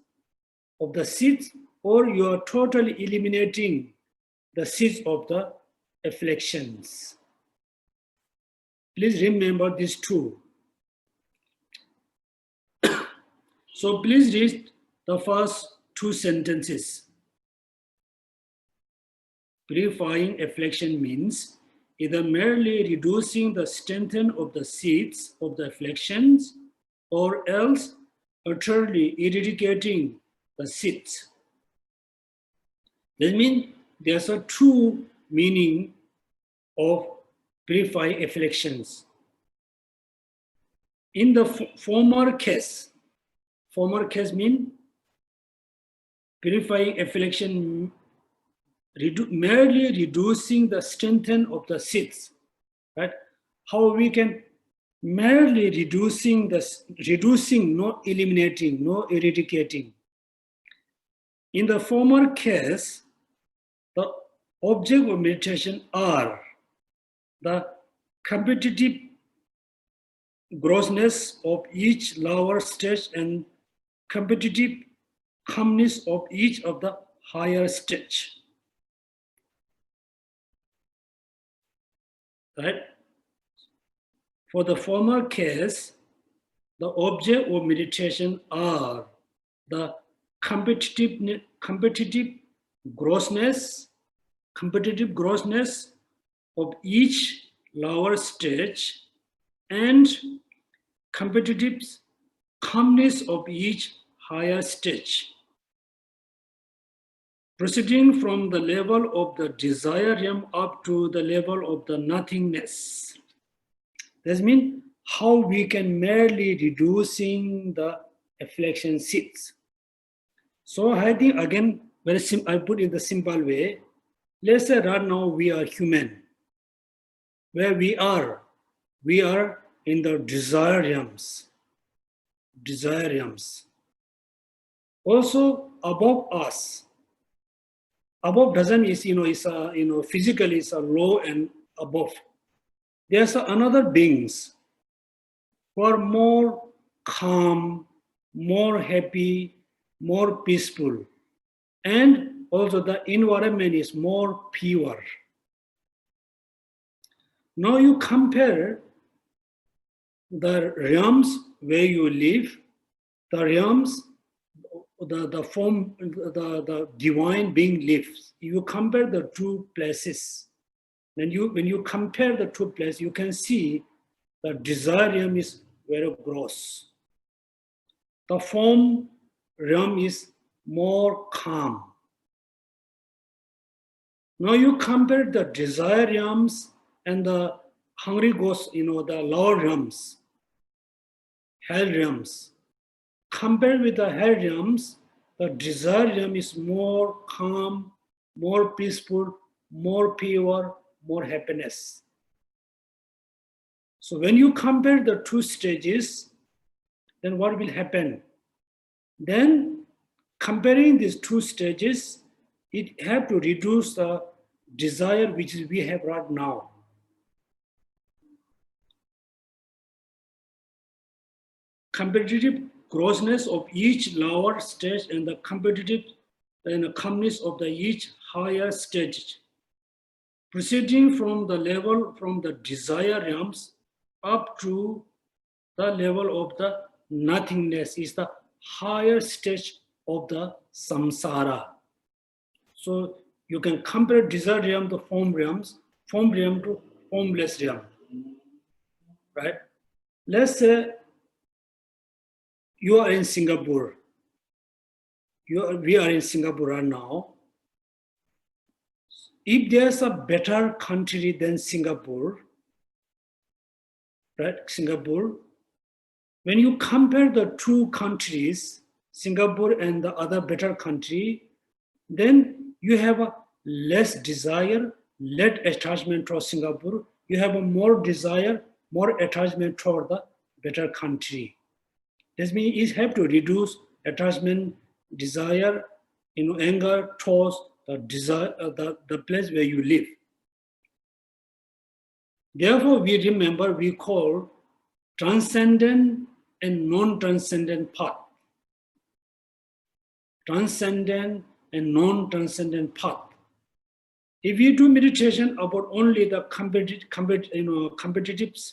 of the seeds, or you are totally eliminating the seeds of the afflictions. Please remember these two. So please read the first two sentences. Purifying affliction means either merely reducing the strength of the seeds of the afflictions, or else utterly eradicating the seeds. That means there's a true meaning of purifying afflictions. In the former case means purifying affliction merely reducing the strength of the seeds, right? How we can merely reducing, not eliminating, no eradicating. In the former case, the object of meditation are the competitive grossness of each lower stage and competitive calmness of each of the higher stage. Right? For the former case, the object of meditation are the competitive grossness of each lower stage and competitive calmness of each higher stage, proceeding from the level of the desire realm up to the level of the nothingness. That means how we can merely reducing the affliction seeds. So I think again, I put it the simple way. Let's say right now we are human. Where we are in the desire realms. Also above us. Above doesn't is physically is a low and above. There's another beings who are more calm, more happy, more peaceful, and also the environment is more pure. Now you compare the realms where you live, the realms, the form, the divine being lives. You compare the two places. When you compare the two places, you can see the desire realm is very gross. The form realm is more calm. Now you compare the desire realms and the hungry ghosts, the lower realms, hell realms. Compared with the hell realms, the desire realm is more calm, more peaceful, more pure, more happiness. So when you compare the two stages, then what will happen? Then comparing these two stages, it have to reduce the desire which we have right now. Competitive grossness of each lower stage and the competitive and the calmness of the each higher stage, proceeding from the desire realms up to the level of the nothingness is the higher stage of the samsara. So you can compare desire realm to form realm to formless realm, right? Let's say you are in Singapore we are in Singapore now. If there's a better country than Singapore, right? Singapore, when you compare the two countries, Singapore and the other better country, then you have a less desire, less attachment toward Singapore. You have a more desire, more attachment toward the better country. This means you have to reduce attachment, desire, anger towards the desire, the place where you live. Therefore, we call transcendent and non-transcendent path. Transcendent and non-transcendent path. If you do meditation about only the competitives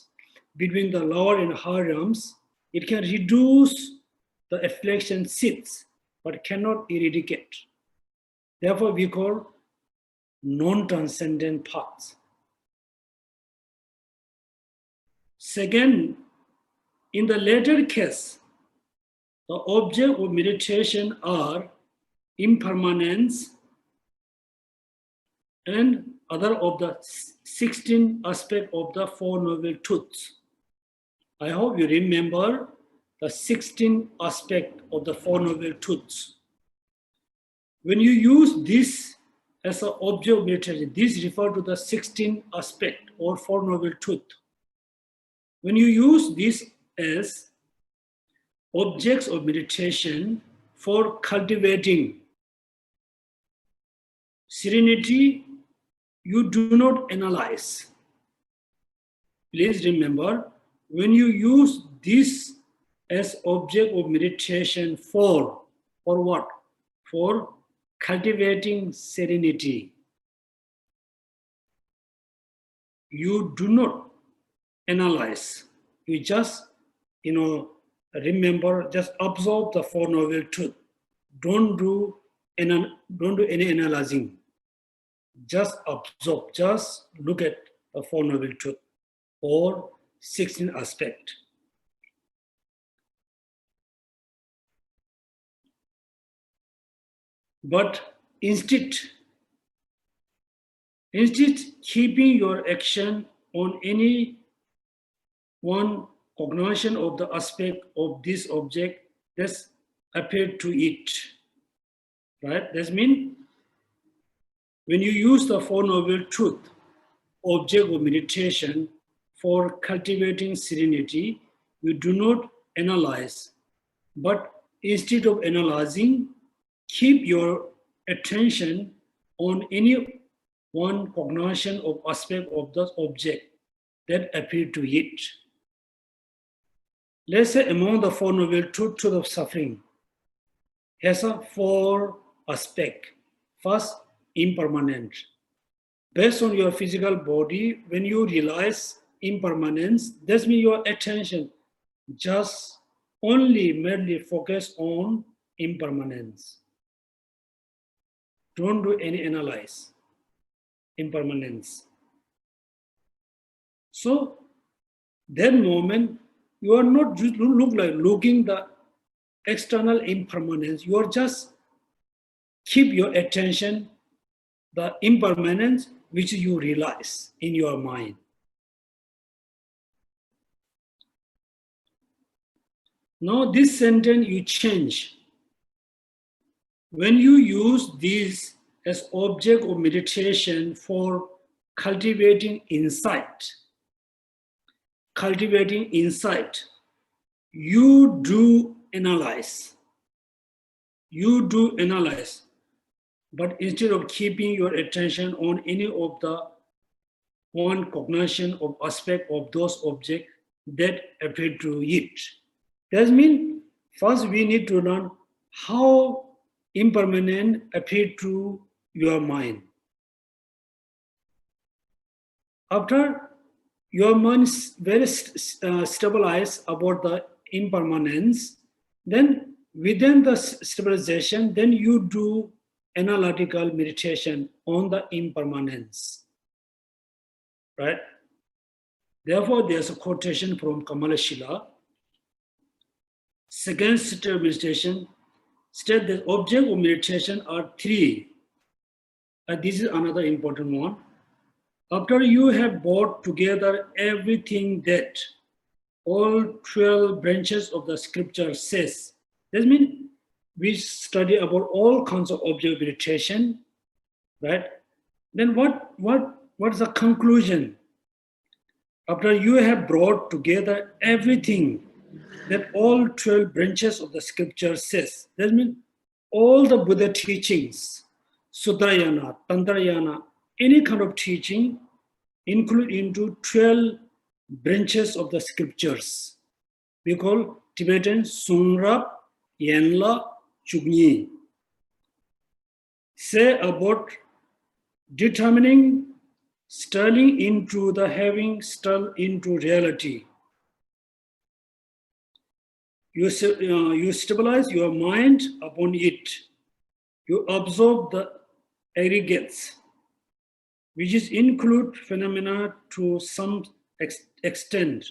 between the lower and higher realms, it can reduce the affliction seeds, but cannot eradicate. Therefore, we call non-transcendent paths. Second, in the latter case, the object of meditation are impermanence and other of the 16 aspects of the Four Noble Truths. I hope you remember the 16 aspects of the Four Noble Truths. When you use this as an object of meditation, this refers to the 16 aspects or Four Noble Truths. When you use this as objects of meditation for cultivating serenity, you do not analyze. Please remember, when you use this as object of meditation for what? For cultivating serenity. You do not analyze. You just, remember, just absorb the Four Noble Truths. Don't do any analyzing. Just absorb, just look at the Four Noble Truths or 16 aspects. But instead keeping your action on any one cognition of the aspect of this object that's appeared to it, right? That means when you use the Four Noble Truths, object of meditation for cultivating serenity, you do not analyze, but instead of analyzing, keep your attention on any one cognition of aspect of the object that appeared to it. Let's say among the Four Noble Truths of suffering has a four aspects. First, impermanent. Based on your physical body, when you realize impermanence, that means your attention just only merely focus on impermanence. Don't do any analyze impermanence. So that moment, you are not just looking the external impermanence. You are just keep your attention the impermanence which you realize in your mind. Now this sentence you change. When you use this as object of meditation for cultivating insight, you do analyze. But instead of keeping your attention on any of the one cognition of aspect of those objects that appear to it. That means first we need to learn how impermanent appear to your mind. After your mind is very stabilized about the impermanence, then within the stabilization, then you do analytical meditation on the impermanence, right? Therefore, there's a quotation from Kamala Shila. Second state of meditation, state that object of meditation are three. This is another important one. After you have brought together everything that all 12 branches of the scripture says, that means we study about all kinds of object meditation, right? Then what's the conclusion? After you have brought together everything that all 12 branches of the scripture says, that means all the Buddha teachings, Sutrayana, Tantrayana, any kind of teaching include into 12 branches of the scriptures. We call Tibetan Sungrap, Yenla, Chugni. Say about determining, stirring into the having, stirred into reality. You stabilize your mind upon it. You absorb the aggregates, which is include phenomena to some extent.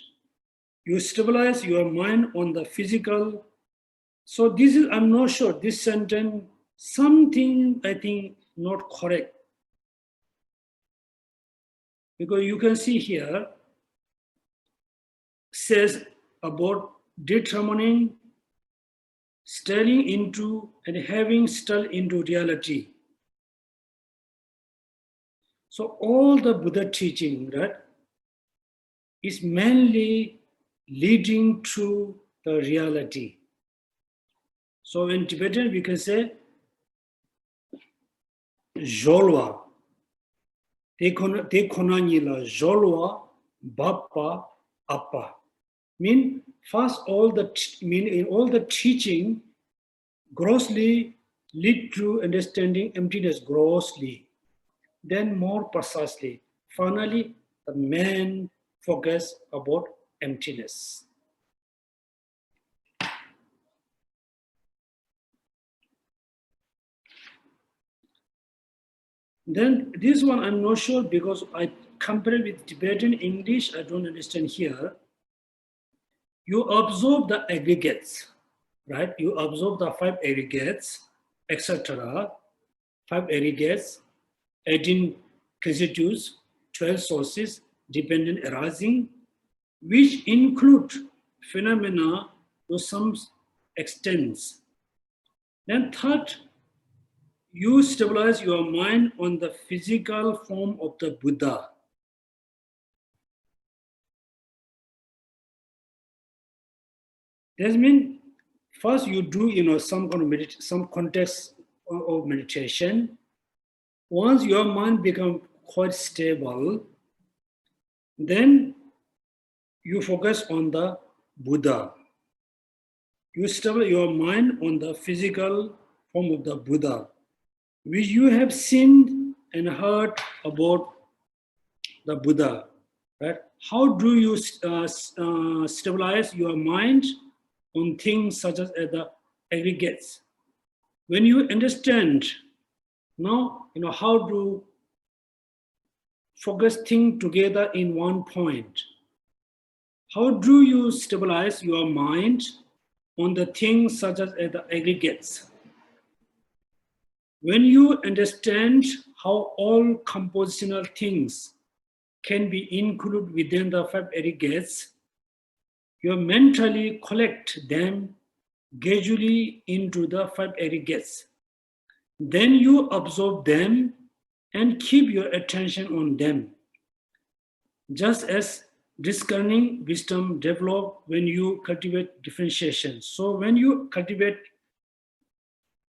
You stabilize your mind on the physical. So this is, I'm not sure, this sentence, something I think not correct. Because you can see here, says about determining, stirring into, and having stirred into reality. So all the Buddha teaching, right, is mainly leading to the reality. So in Tibetan, we can say, Jolwa, Tekonanila, Jolwa, Bappa, Appa. Mean first in all the teaching grossly lead to understanding emptiness grossly, then more precisely. Finally, the main focus about emptiness. Then this one I'm not sure because I compare with Tibetan English, I don't understand here. You absorb the aggregates, right? You absorb the 5 aggregates, etc. 5 aggregates, 18 constitutes, 12 sources, dependent arising, which include phenomena to some extent. Then third, you stabilize your mind on the physical form of the Buddha. That means first you do some kind of some context of meditation. Once your mind becomes quite stable, then you focus on the Buddha. You stabilize your mind on the physical form of the Buddha, which you have seen and heard about the Buddha. Right? How do you stabilize your mind on things such as the aggregates? When you understand now, how to focus things together in one point. How do you stabilize your mind on the things such as the aggregates? When you understand how all compositional things can be included within the 5 aggregates, you mentally collect them gradually into the 5 aggregates. Then you absorb them and keep your attention on them. Just as discerning wisdom develops when you cultivate differentiation. So when you cultivate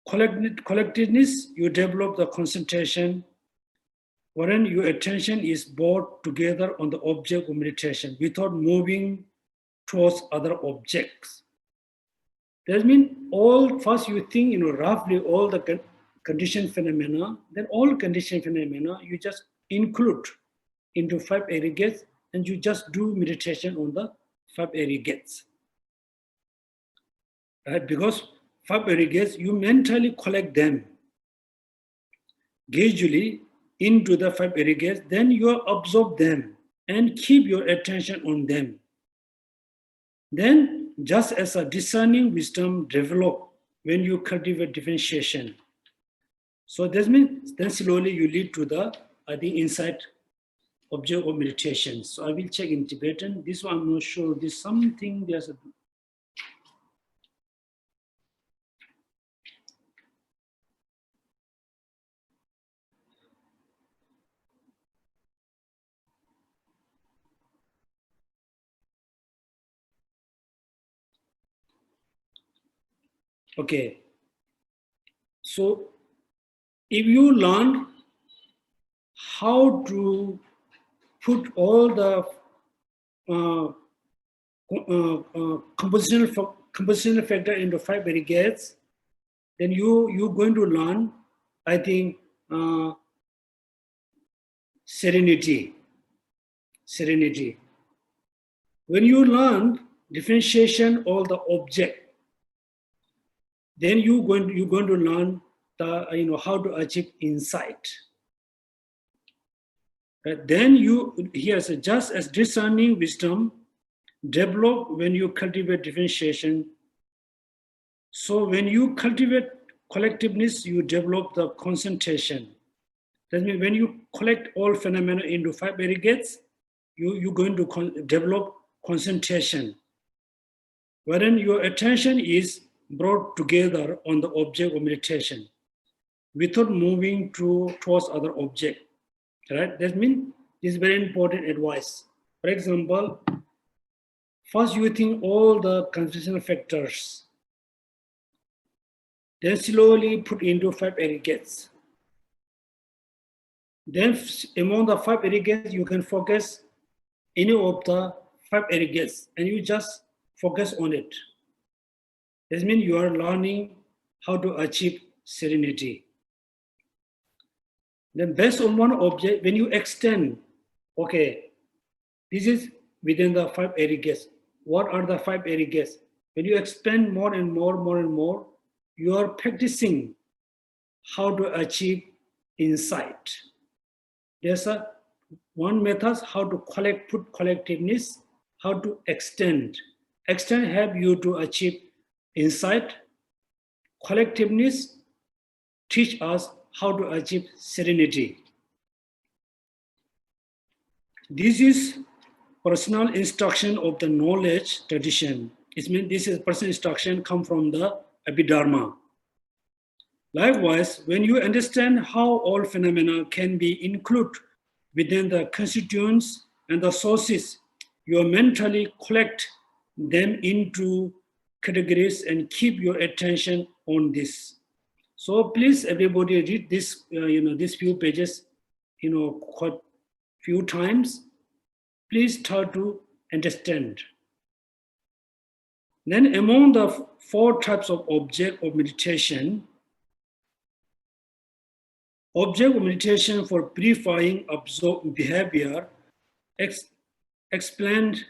collectedness, you develop the concentration, wherein your attention is brought together on the object of meditation without moving towards other objects. That means first you think, roughly all the conditioned phenomena, then all conditioned phenomena you just include into 5 aggregates and you just do meditation on the 5 aggregates. Right? Because 5 aggregates, you mentally collect them gradually into the 5 aggregates, then you absorb them and keep your attention on them. Then, just as a discerning wisdom develops when you cultivate differentiation. So that means then slowly you lead to the, I think, insight object of meditation. So I will check in Tibetan. This one I'm not sure. There's something, there's a, okay. So if you learn how to put all the compositional factor into 5 aggregates, then you're going to learn, I think, serenity. When you learn differentiation of the object, then you're going to learn the, how to achieve insight. Then here's just as discerning wisdom develop when you cultivate differentiation. So when you cultivate collectiveness, you develop the concentration. That means when you collect all phenomena into 5 aggregates, you're going to develop concentration, wherein your attention is brought together on the object of meditation without moving towards other object. Right? That means this is very important advice. For example, first you think all the constitutional factors, then slowly put into 5 aggregates. Then among the 5 aggregates, you can focus any of the 5 aggregates and you just focus on it. That means you are learning how to achieve serenity. Then based on one object, when you extend, okay, this is within the 5 aggregates. What are the 5 aggregates? When you expand more and more, you are practicing how to achieve insight. There's one method how to put collectiveness, how to extend. Extend help you to achieve insight. Collectiveness teach us how to achieve serenity. This is personal instruction of the knowledge tradition. It means this is personal instruction come from the Abhidharma. Likewise, when you understand how all phenomena can be included within the constituents and the sources, you mentally collect them into categories and keep your attention on this. So please, everybody, read this, these few pages, quite few times. Please try to understand. Then among the 4 types of object of meditation for purifying absorbed behavior explained,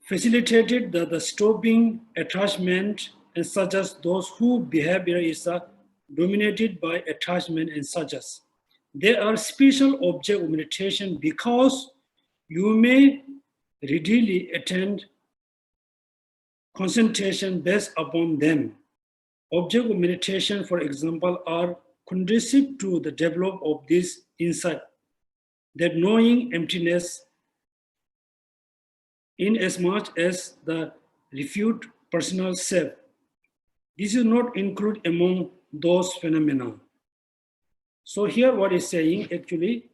facilitated the stopping attachment and such as those whose behavior is dominated by attachment and such as. They are special object of meditation because you may readily attain concentration based upon them. Object of meditation, for example, are conducive to the development of this insight, that knowing emptiness inasmuch as the refute personal self. This is not included among those phenomena. So here what is saying actually,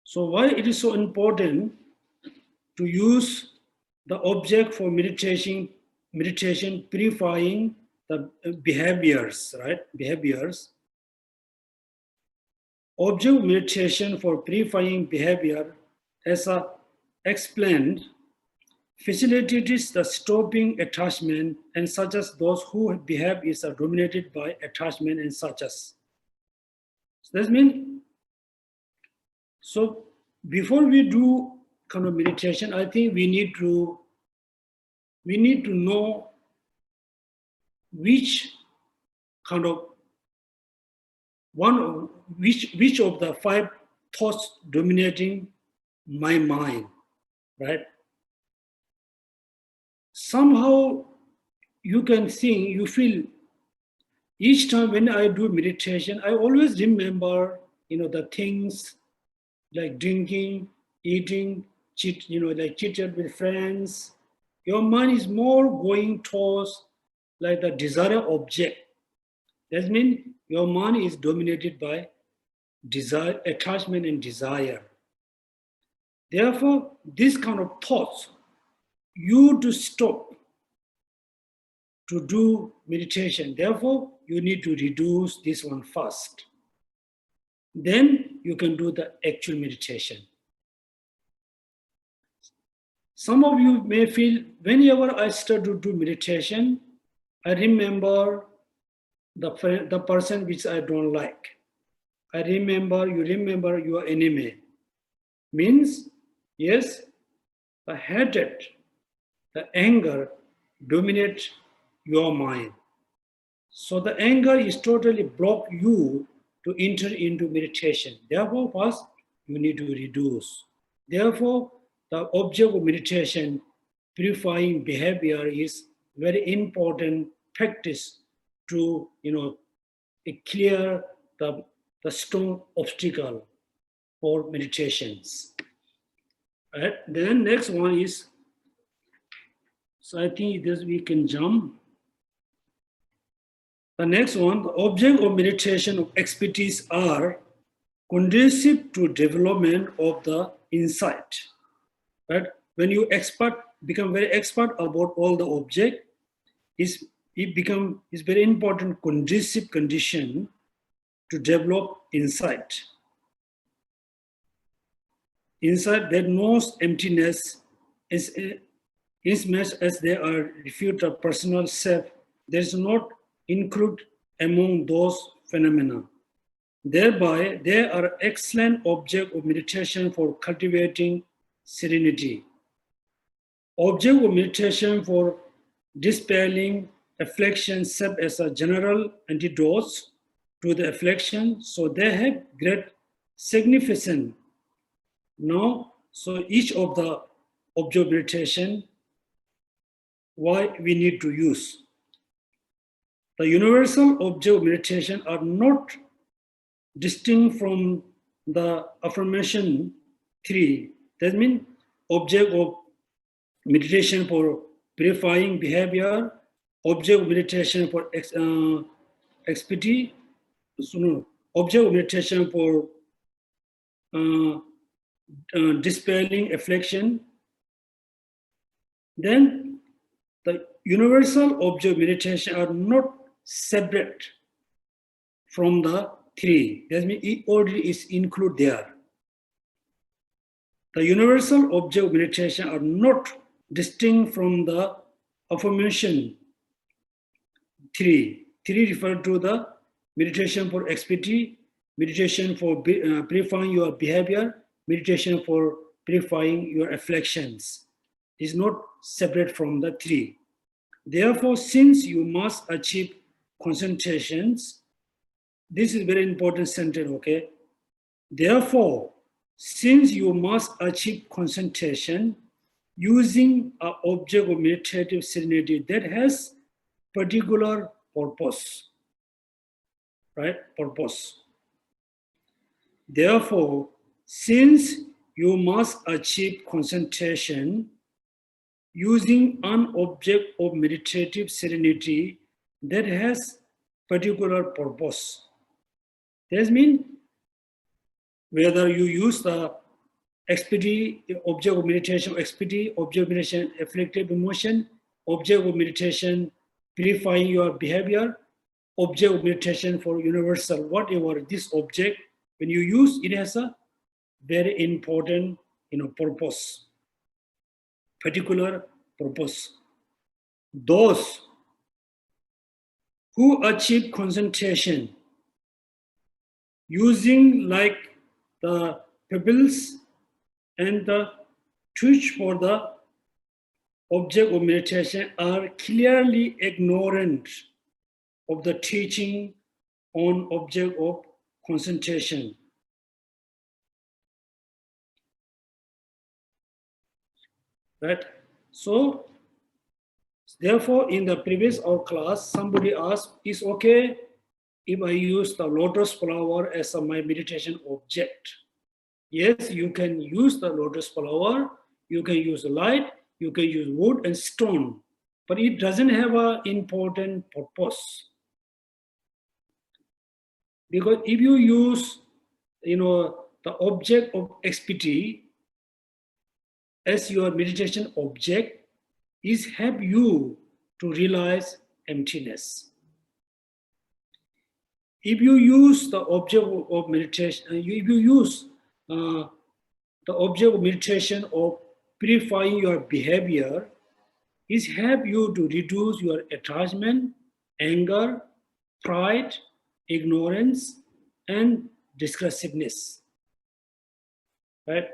so why it is so important to use the object for meditation purifying the behaviors, right? Behaviors. Object of meditation for purifying behavior, as explained, facilitates the stopping attachment and such as those who behave is dominated by attachment and such as. So that means, so before we do kind of meditation, I think we need to know which kind of which of the 5 thoughts dominating my mind, right? Somehow you can think, you feel each time when I do meditation, I always remember, the things like drinking, eating, like chit-chat with friends. Your mind is more going towards like the desired object. That means your mind is dominated by desire, attachment and desire. Therefore, this kind of thoughts, you to stop to do meditation. Therefore, you need to reduce this one first. Then you can do the actual meditation. Some of you may feel, whenever I start to do meditation, I remember the person which I don't like. You remember your enemy. Means, yes, the hatred, the anger dominate your mind. So the anger is totally block you to enter into meditation. Therefore, first, you need to reduce. Therefore, the object of meditation, purifying behavior, is very important practice to, clear the strong obstacle for meditations. Right? Then next one is, so I think this we can jump. The next one, the object of meditation of expertise are conducive to development of the insight. Right? When you become very expert about all the object, is very important conducive condition to develop insight. Insight that knows emptiness is much as they are refute the personal self, there is not include among those phenomena. Thereby, they are excellent object of meditation for cultivating serenity. Object of meditation for dispelling affliction serve as a general antidote to the affliction, so they have great significance. Now, so each of the object of meditation, why we need to use. The universal object of meditation are not distinct from the affirmation 3. That means object of meditation for purifying behavior, object of meditation for expertise, object of meditation for dispelling affliction. Then the universal object of meditation are not separate from the 3. That means it already is included there. The universal object of meditation are not distinct from the affirmation 3. 3 refer to the meditation for expertise, meditation for purifying your behavior, meditation for purifying your afflictions. Is not separate from the 3. Therefore, since you must achieve concentrations, this is very important sentence, okay? Therefore, since you must achieve concentration using an object of meditative serenity that has particular purpose, right? Purpose. Therefore, since you must achieve concentration using an object of meditative serenity that has particular purpose. That means whether you use the expedity, object of meditation, expedity, object of meditation, afflictive emotion, object of meditation, purifying your behavior, object of meditation for universal, whatever this object, when you use it has a very important, purpose, particular purpose. Those who achieve concentration using like the pebbles and the twitch for the object of meditation are clearly ignorant of the teaching on object of concentration. Right? So, therefore, in the previous class, somebody asked, is okay if I use the lotus flower as my meditation object? Yes, you can use the lotus flower, you can use light, you can use wood and stone, but it doesn't have an important purpose. Because if you use, the object of XPT as your meditation object, is help you to realize emptiness. If you use the object of meditation, if you use the object of meditation of purifying your behavior, is help you to reduce your attachment, anger, pride, ignorance, and discursiveness. Right?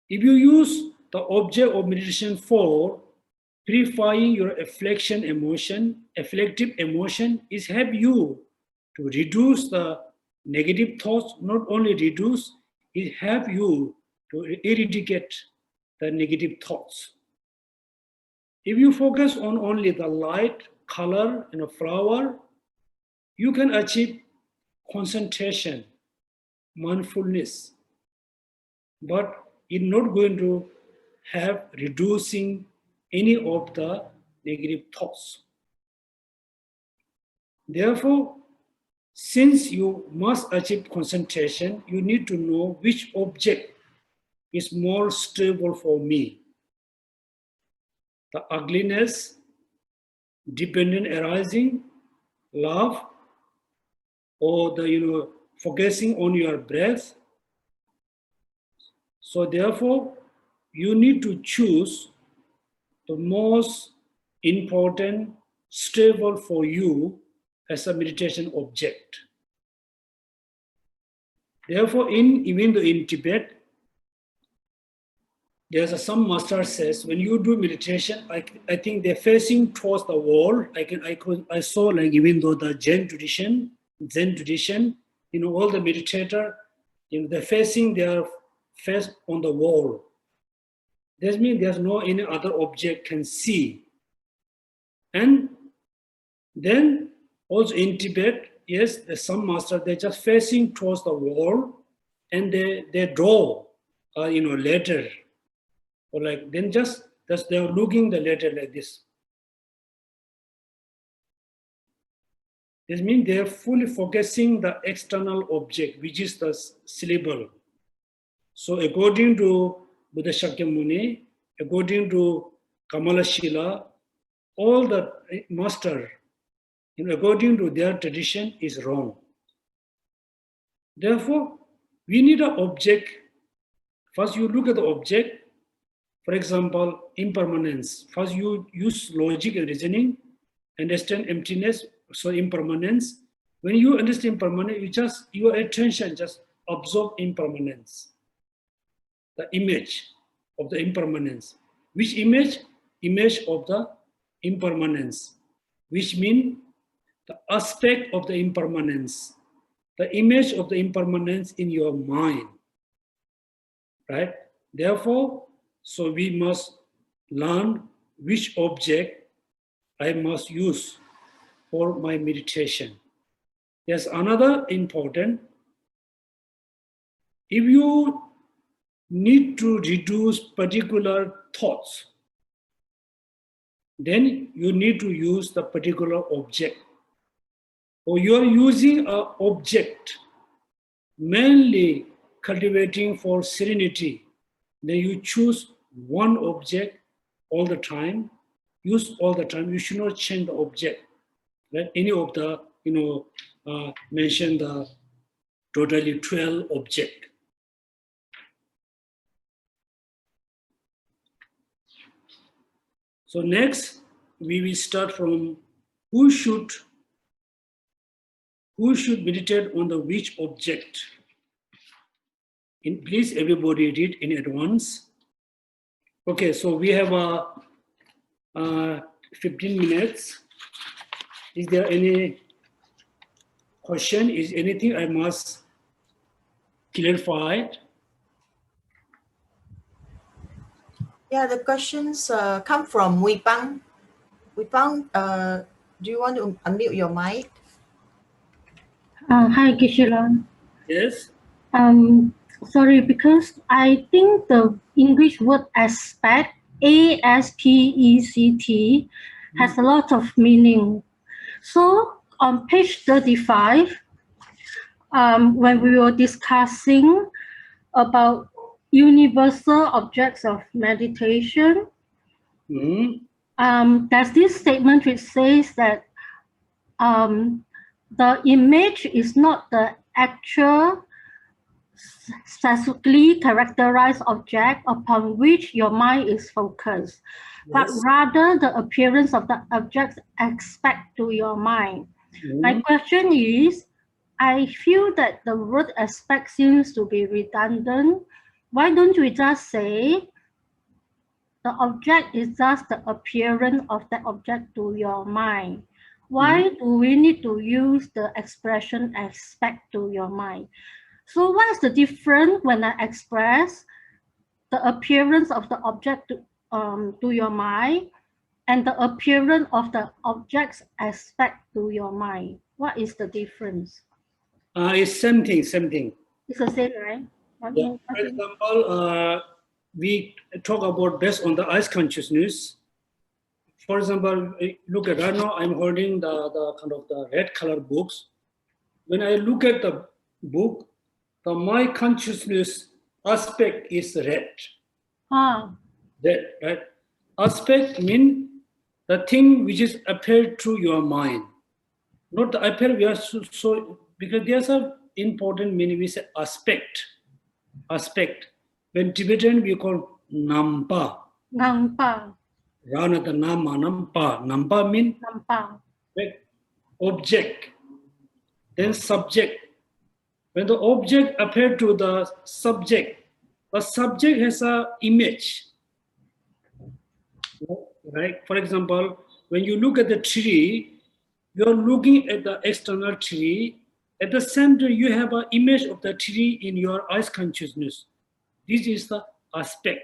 If you use the object of meditation for purifying your afflictive emotion, is help you to reduce the negative thoughts. Not only reduce, it help you to eradicate the negative thoughts. If you focus on only the light, color, and a flower, you can achieve concentration, mindfulness, but it's not going to have reducing any of the negative thoughts. Therefore, since you must achieve concentration, you need to know which object is more stable for me. The ugliness, dependent arising, love, or the focusing on your breath. So therefore, you need to choose the most important, stable for you as a meditation object. Therefore, even though in Tibet, there's some master says when you do meditation, I think they're facing towards the wall. I saw like even though the Zen tradition, all the meditator, they're facing their face on the wall. That means there's no any other object can see. And then also in Tibet, yes, there's some master, they're just facing towards the wall and they draw, letter. Or like, then just they're looking the letter like this. This means they're fully focusing the external object, which is the syllable. So according to Buddha Shakyamuni, according to Kamala Shila, all the master, according to their tradition, is wrong. Therefore, we need an object. First, you look at the object. For example, impermanence. First, you use logic and reasoning, understand emptiness, so impermanence. When you understand impermanence, your attention just absorb impermanence. The image of the impermanence. Which image? Image of the impermanence, which means the aspect of the impermanence, the image of the impermanence in your mind, right? Therefore, so we must learn which object I must use for my meditation. There's another important, if you need to reduce particular thoughts, then you need to use the particular object. Or you are using an object mainly cultivating for serenity, then you choose one object all the time, use all the time. You should not change the object. Right? Any of the, mention the totally 12 object. So next, we will start from who should meditate on the which object. Please everybody read in advance. Okay, so we have 15 minutes. Is there any question? Is anything I must clarified? Yeah, the questions come from Wipang. Wipang, do you want to unmute your mic? Hi, Geshe. Yes. Sorry, because I think the English word aspect, ASPECT, has a lot of meaning. So on page 35, when we were discussing about universal objects of meditation, there's this statement which says that the image is not the actual specifically characterized object upon which your mind is focused, but rather the appearance of the objects aspect to your mind. My question is, I feel that the word aspect seems to be redundant. Why don't we just say the object is just the appearance of that object to your mind? Why do we need to use the expression aspect to your mind? So what is the difference when I express the appearance of the object to your mind and the appearance of the object's aspect to your mind? What is the difference? It's same thing, same thing. It's the same, right? Yeah. For example, we talk about based on the eyes consciousness. For example, look at right now, I'm holding the kind of the red color books. When I look at the book, my consciousness aspect is red. Red, right? Aspect means the thing which is appeared to your mind. Not the appear, we are so because there's an important meaning, we say aspect. Aspect. When Tibetan we call nampa. Nampa. Rana the nama nampa. Nampa means right? Object. Then subject. When the object appears to the subject has an image. Right? For example, when you look at the tree, you're looking at the external tree. At the same time, you have an image of the tree in your eyes consciousness. This is the aspect.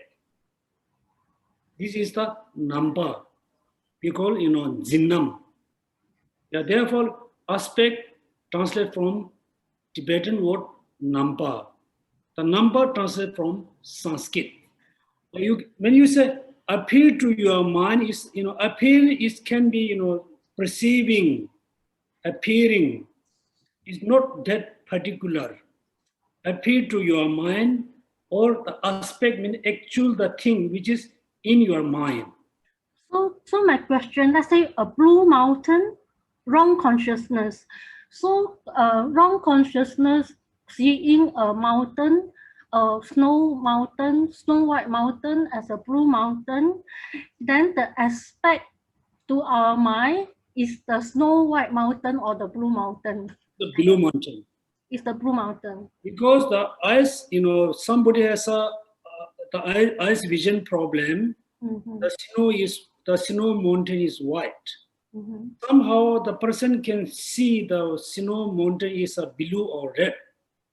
This is the number. We call, jinnam. Yeah, therefore, aspect translates from Tibetan word nampa. The number translates from Sanskrit. When you say appear to your mind, is appear is can be perceiving, appearing. Is not that particular. Appear to your mind, or the aspect means actual the thing which is in your mind. So my question, let's say a blue mountain, wrong consciousness. So wrong consciousness seeing a mountain, a snow white mountain as a blue mountain, then the aspect to our mind is the snow white mountain or the blue mountain. The blue mountain. It's the blue mountain. Because the eyes, somebody has the eyes vision problem. The snow mountain is white. Somehow the person can see the snow mountain is a blue or red.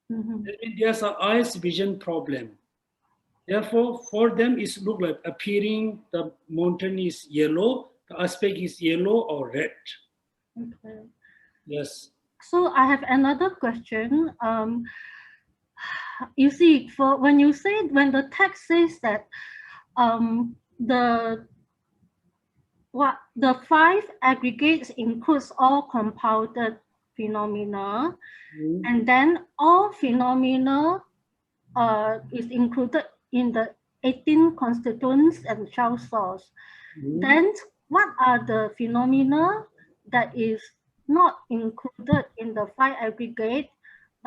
That means there's an eyes vision problem. Therefore, for them, it looks like appearing the mountain is yellow, the aspect is yellow or red. Okay. Yes. So I have another question. You see, when the text says that the 5 aggregates includes all compounded phenomena, and then all phenomena is included in the 18 constituents and shell source. Then what are the phenomena that is not included in the 5 aggregate,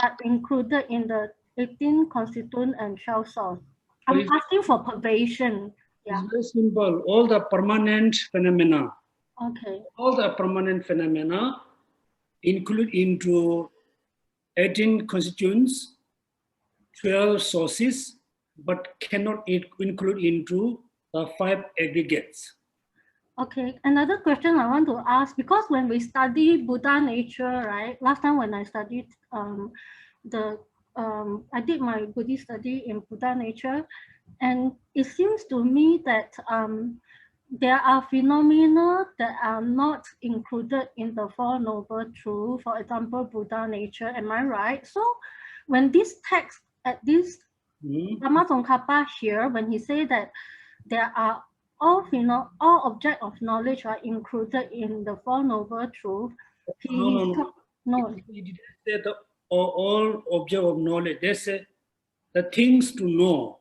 but included in the 18 constituent and shell source? I'm asking for pervasion. Yeah. It's very simple. All the permanent phenomena. Okay. All the permanent phenomena include into 18 constituents, 12 sources, but cannot include into the 5 aggregates. Okay, another question I want to ask, because when we study Buddha nature, right? Last time when I studied the I did my Buddhist study in Buddha nature, and it seems to me that there are phenomena that are not included in the Four Noble Truths, for example, Buddha nature. Am I right? So when this text at this Lama Tsong-kha-pa here, when he say that there are all object of knowledge are included in the Four Noble Truths, No. He didn't say the all object of knowledge. They say the things to know.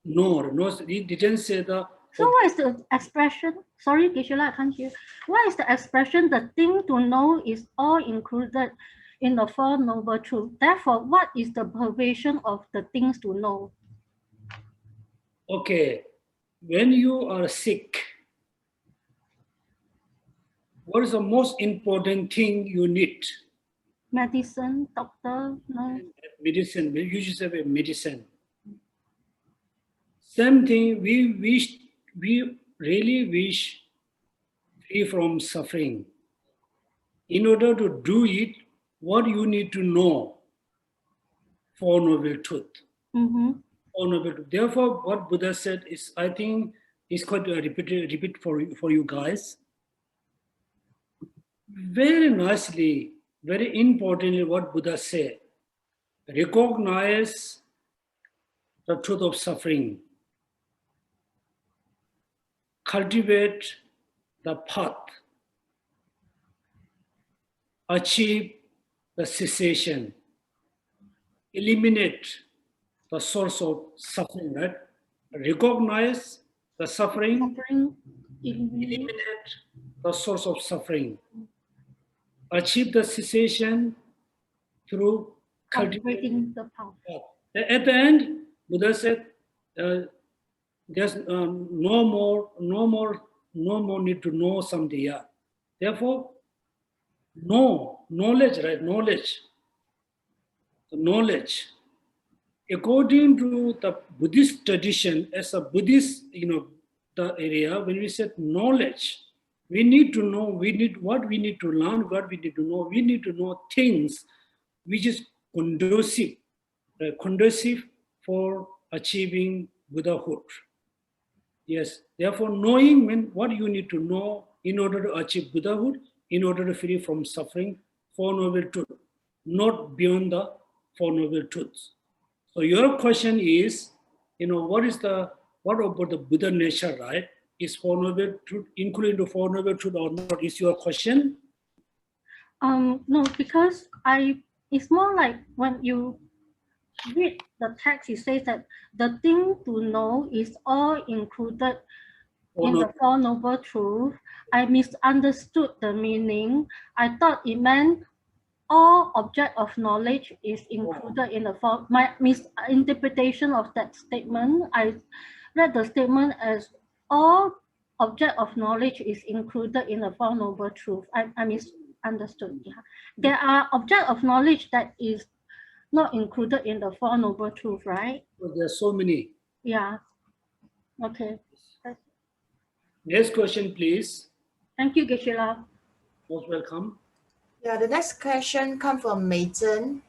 No, he didn't say the. So what is the expression? Sorry, Geshe, I can't hear. What is the expression? The thing to know is all included in the Four Noble Truths. Therefore, what is the pervasion of the things to know? Okay, when you are sick, what is the most important thing you need? Medicine, doctor, no. Medicine. We usually say medicine. Same thing. We really wish free from suffering. In order to do it, what you need to know? Four Noble Truths. Four Noble Truths. Therefore, what Buddha said is, I think, is quite a repeat for you guys. Very nicely, very importantly, what Buddha said: recognize the truth of suffering, cultivate the path, achieve the cessation, eliminate the source of suffering, right? Recognize the suffering, eliminate the source of suffering, achieve the cessation through cultivating the path. At the end, Buddha said, there's no more need to know something. Yeah. Therefore, knowledge, right? Knowledge. According to the Buddhist tradition, as a Buddhist, the area, when we said knowledge, we need to know, we need to learn, what we need to know. We need to know things which is conducive for achieving Buddhahood. Yes, therefore knowing what you need to know in order to achieve Buddhahood, in order to free from suffering, Four Noble Truths, not beyond the Four Noble Truths. So your question is, what about the Buddha nature, right? Is Four Noble Truths included the Four Noble Truths or not? Is your question? No, because it's more like when you read the text, it says that the thing to know is all included in the Four Noble Truths. I misunderstood the meaning. I thought it meant all object of knowledge is included in the Four. My misinterpretation of that statement, I read the statement as all object of knowledge is included in the Four Noble Truths. I misunderstood. Yeah. There are object of knowledge that is not included in the Four Noble Truths, right? There are so many. Yeah. Okay. Next question, please. Thank you, Geshe. Most welcome. Yeah, the next question comes from Mei Zhen.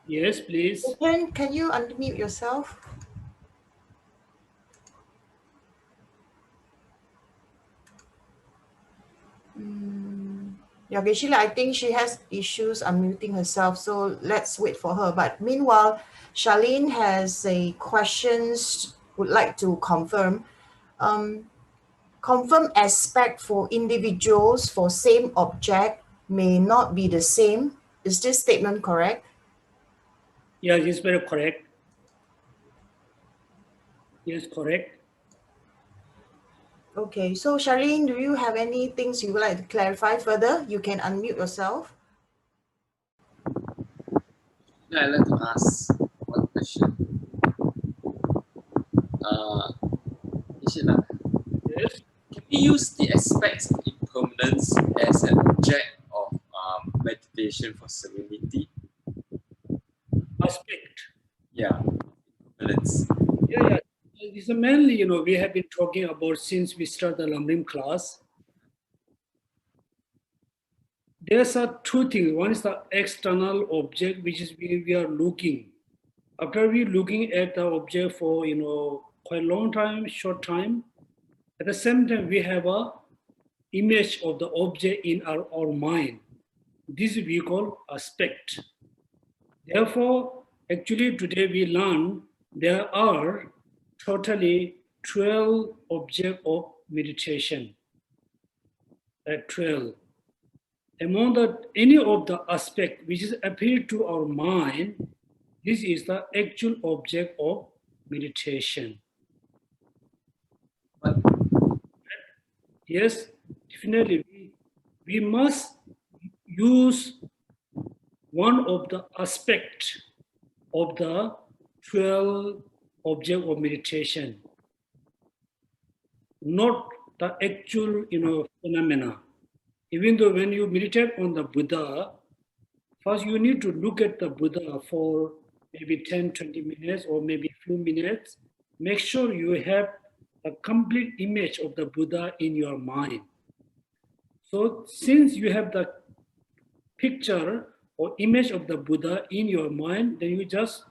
Yes, please. Mei Zhen, can you unmute yourself? Yeah, Geshe, I think she has issues unmuting herself, so let's wait for her. But meanwhile, Charlene has a questions would like to confirm. Confirm aspect for individuals for same object may not be the same. Is this statement correct? Yeah, it's very correct. Yes, correct. Okay, so Charlene, do you have any things you would like to clarify further? You can unmute yourself. Yeah, I'd like to ask one question. Yes. Can we use the aspects of impermanence as an object of meditation for serenity? Aspect. Yeah, impermanence. Yeah. This is mainly, we have been talking about since we started the Lamrim class. there's two things. One is the external object, which is we are looking. After we looking at the object for quite a long time, short time, at the same time we have a image of the object in our mind. This we call aspect. Therefore, actually today we learn there are totally 12 objects of meditation. 12. Among any of the aspect which is appear to our mind, this is the actual object of meditation. Yes, definitely we must use one of the aspect of the 12 object of meditation, not the actual phenomena. Even though when you meditate on the Buddha, first you need to look at the Buddha for maybe 10-20 minutes or maybe a few minutes. Make sure you have a complete image of the Buddha in your mind. So since you have the picture or image of the Buddha in your mind, then you just,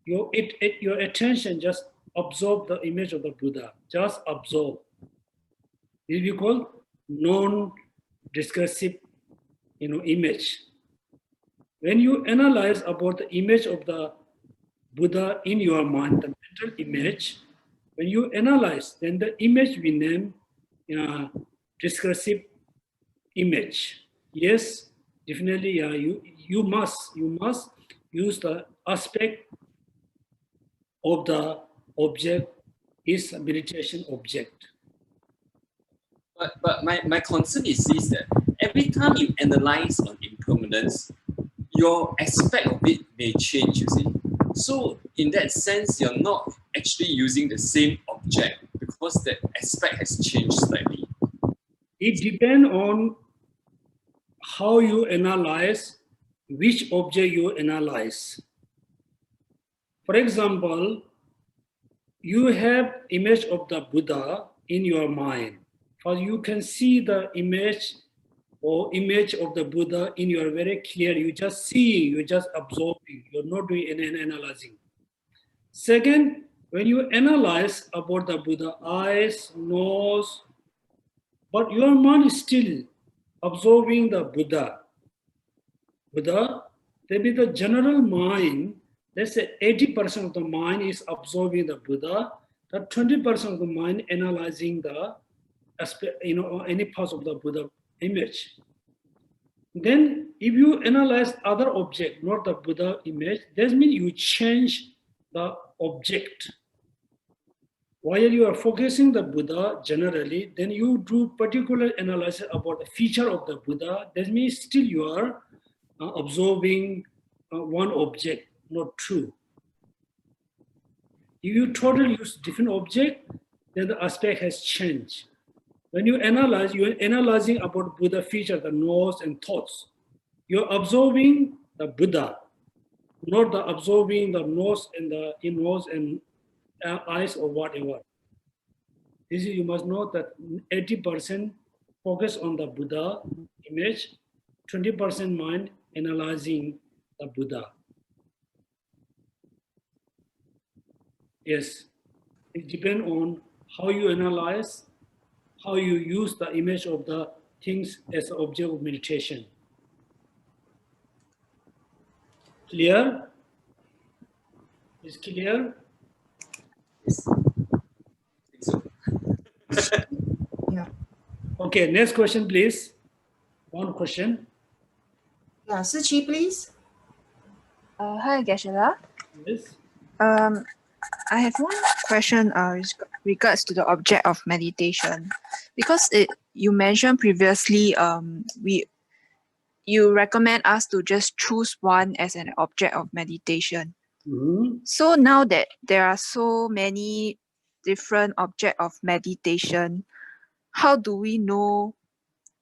your attention just absorb the image of the Buddha. Just absorb. This we call non-discursive image. When you analyze about the image of the Buddha in your mind, the mental image, when you analyze, then the image we name discursive image. Yes, definitely, you must use the aspect of the object is a meditation object. But my concern is this, that every time you analyze on impermanence, your aspect of it may change, you see. So in that sense, you're not actually using the same object because that aspect has changed slightly. It depends on how you analyze, which object you analyze. For example, you have image of the Buddha in your mind. First, you can see the image of the Buddha in your very clear. You just see, you're just absorbing. You're not doing any analyzing. Second, when you analyze about the Buddha, eyes, nose, but your mind is still absorbing the Buddha. Maybe the general mind, let's say 80% of the mind is absorbing the Buddha, that 20% of the mind analyzing the aspect, any parts of the Buddha image. Then if you analyze other object, not the Buddha image, that means you change the object. While you are focusing the Buddha generally, then you do particular analysis about the feature of the Buddha. That means still you are absorbing one object, not two. If you totally use different object, then the aspect has changed. When you analyze, you are analyzing about Buddha feature, the nose and thoughts. You're absorbing the Buddha, not the absorbing the nose and the nose and eyes or whatever. This is, you must know that 80% focus on the Buddha image, 20% mind analyzing the Buddha. Yes, it depends on how you analyze, how you use the image of the things as an object of meditation. Clear? Is clear? Yes. I think so. Yeah. Okay, next question, please. One question. Yeah, Siqi, please. Hi, Geshe La. Yes. I have one question regards to the object of meditation, because you mentioned previously you recommend us to just choose one as an object of meditation. Mm-hmm. So now that there are so many different objects of meditation, how do we know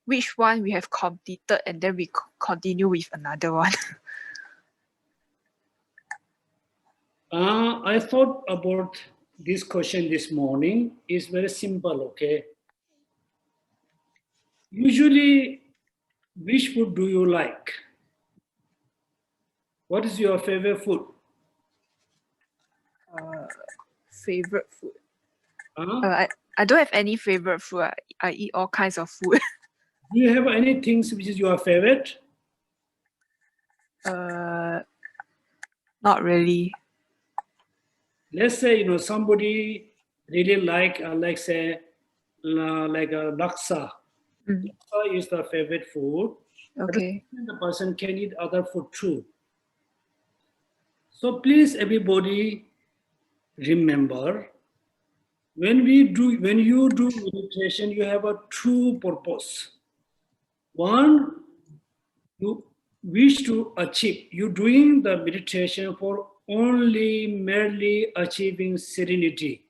which one we have completed and then we continue with another one? I thought about this question this morning. It's very simple, okay? Usually, which food do you like? What is your favorite food? Favorite food. Huh? I don't have any favorite food. I eat all kinds of food. Do you have any things which is your favorite? Not really. Let's say somebody really like say like a laksa. Mm. Laksa is the favorite food. Okay. But the person can eat other food too. So please, everybody, remember, when you do meditation, you have a two purpose. One, you wish to achieve. You doing the meditation for only merely achieving serenity.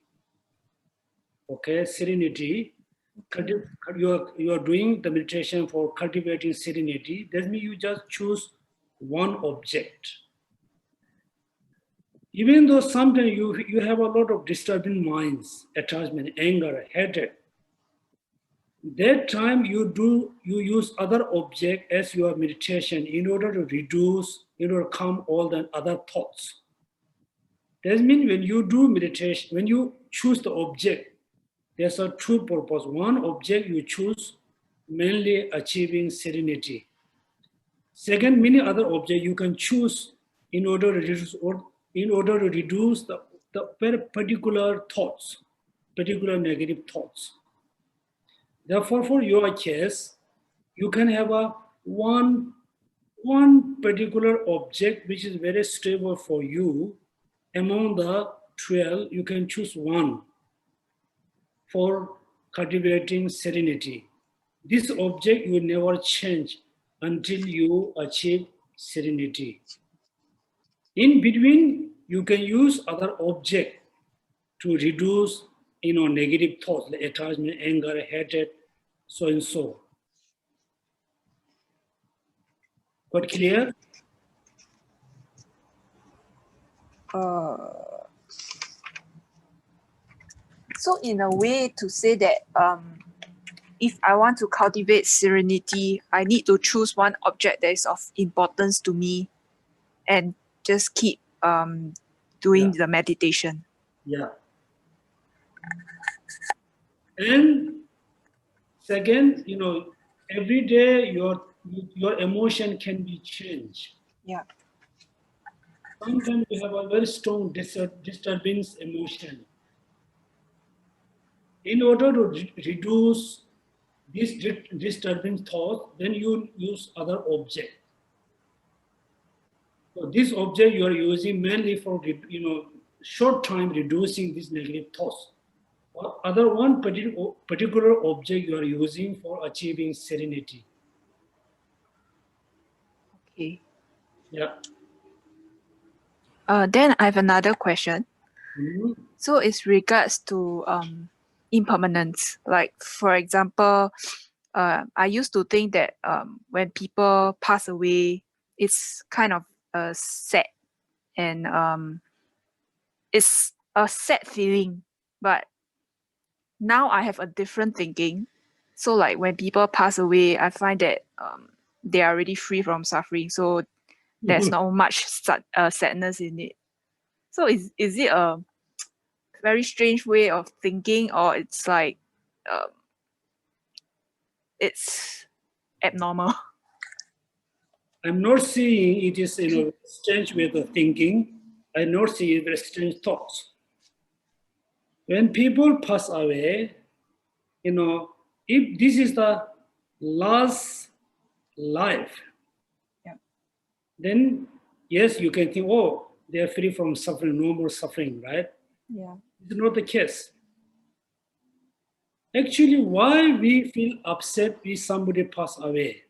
Okay, serenity. You are doing the meditation for cultivating serenity. That means you just choose one object. Even though sometimes you have a lot of disturbing minds, attachment, anger, hatred, that time you use other object as your meditation in order to reduce, calm all the other thoughts. That means when you do meditation, when you choose the object, there's a true purpose. One object you choose mainly achieving serenity. Second, many other objects you can choose in order to reduce the very particular thoughts, particular negative thoughts. Therefore, for your case, you can have one particular object which is very stable for you. Among the 12, you can choose one for cultivating serenity. This object will never change until you achieve serenity. In between, you can use other object to reduce negative thoughts like attachment, anger, hatred, so and so. Got clear? So in a way to say that if I want to cultivate serenity, I need to choose one object that is of importance to me and just keep doing the meditation. Yeah. And second, every day your emotion can be changed. Yeah. Sometimes you have a very strong disturbance emotion. In order to reduce this disturbing thought, then you use other object. So this object you are using mainly for short time reducing these negative thoughts. Or other one particular object you are using for achieving serenity. Okay. Yeah. Then I have another question. Mm-hmm. So it's regards to impermanence. Like for example, I used to think that when people pass away, it's kind of sad and it's a sad feeling. But now I have a different thinking. So like when people pass away, I find that they are already free from suffering. So there's not much sadness in it. So is it a very strange way of thinking, or it's like it's abnormal? I'm not seeing it is a strange way of thinking. I not see very strange thoughts. When people pass away, if this is the last life, then yes, you can think, oh, they are free from suffering, no more suffering, right? Yeah. It's not the case. Actually, why we feel upset if somebody pass away?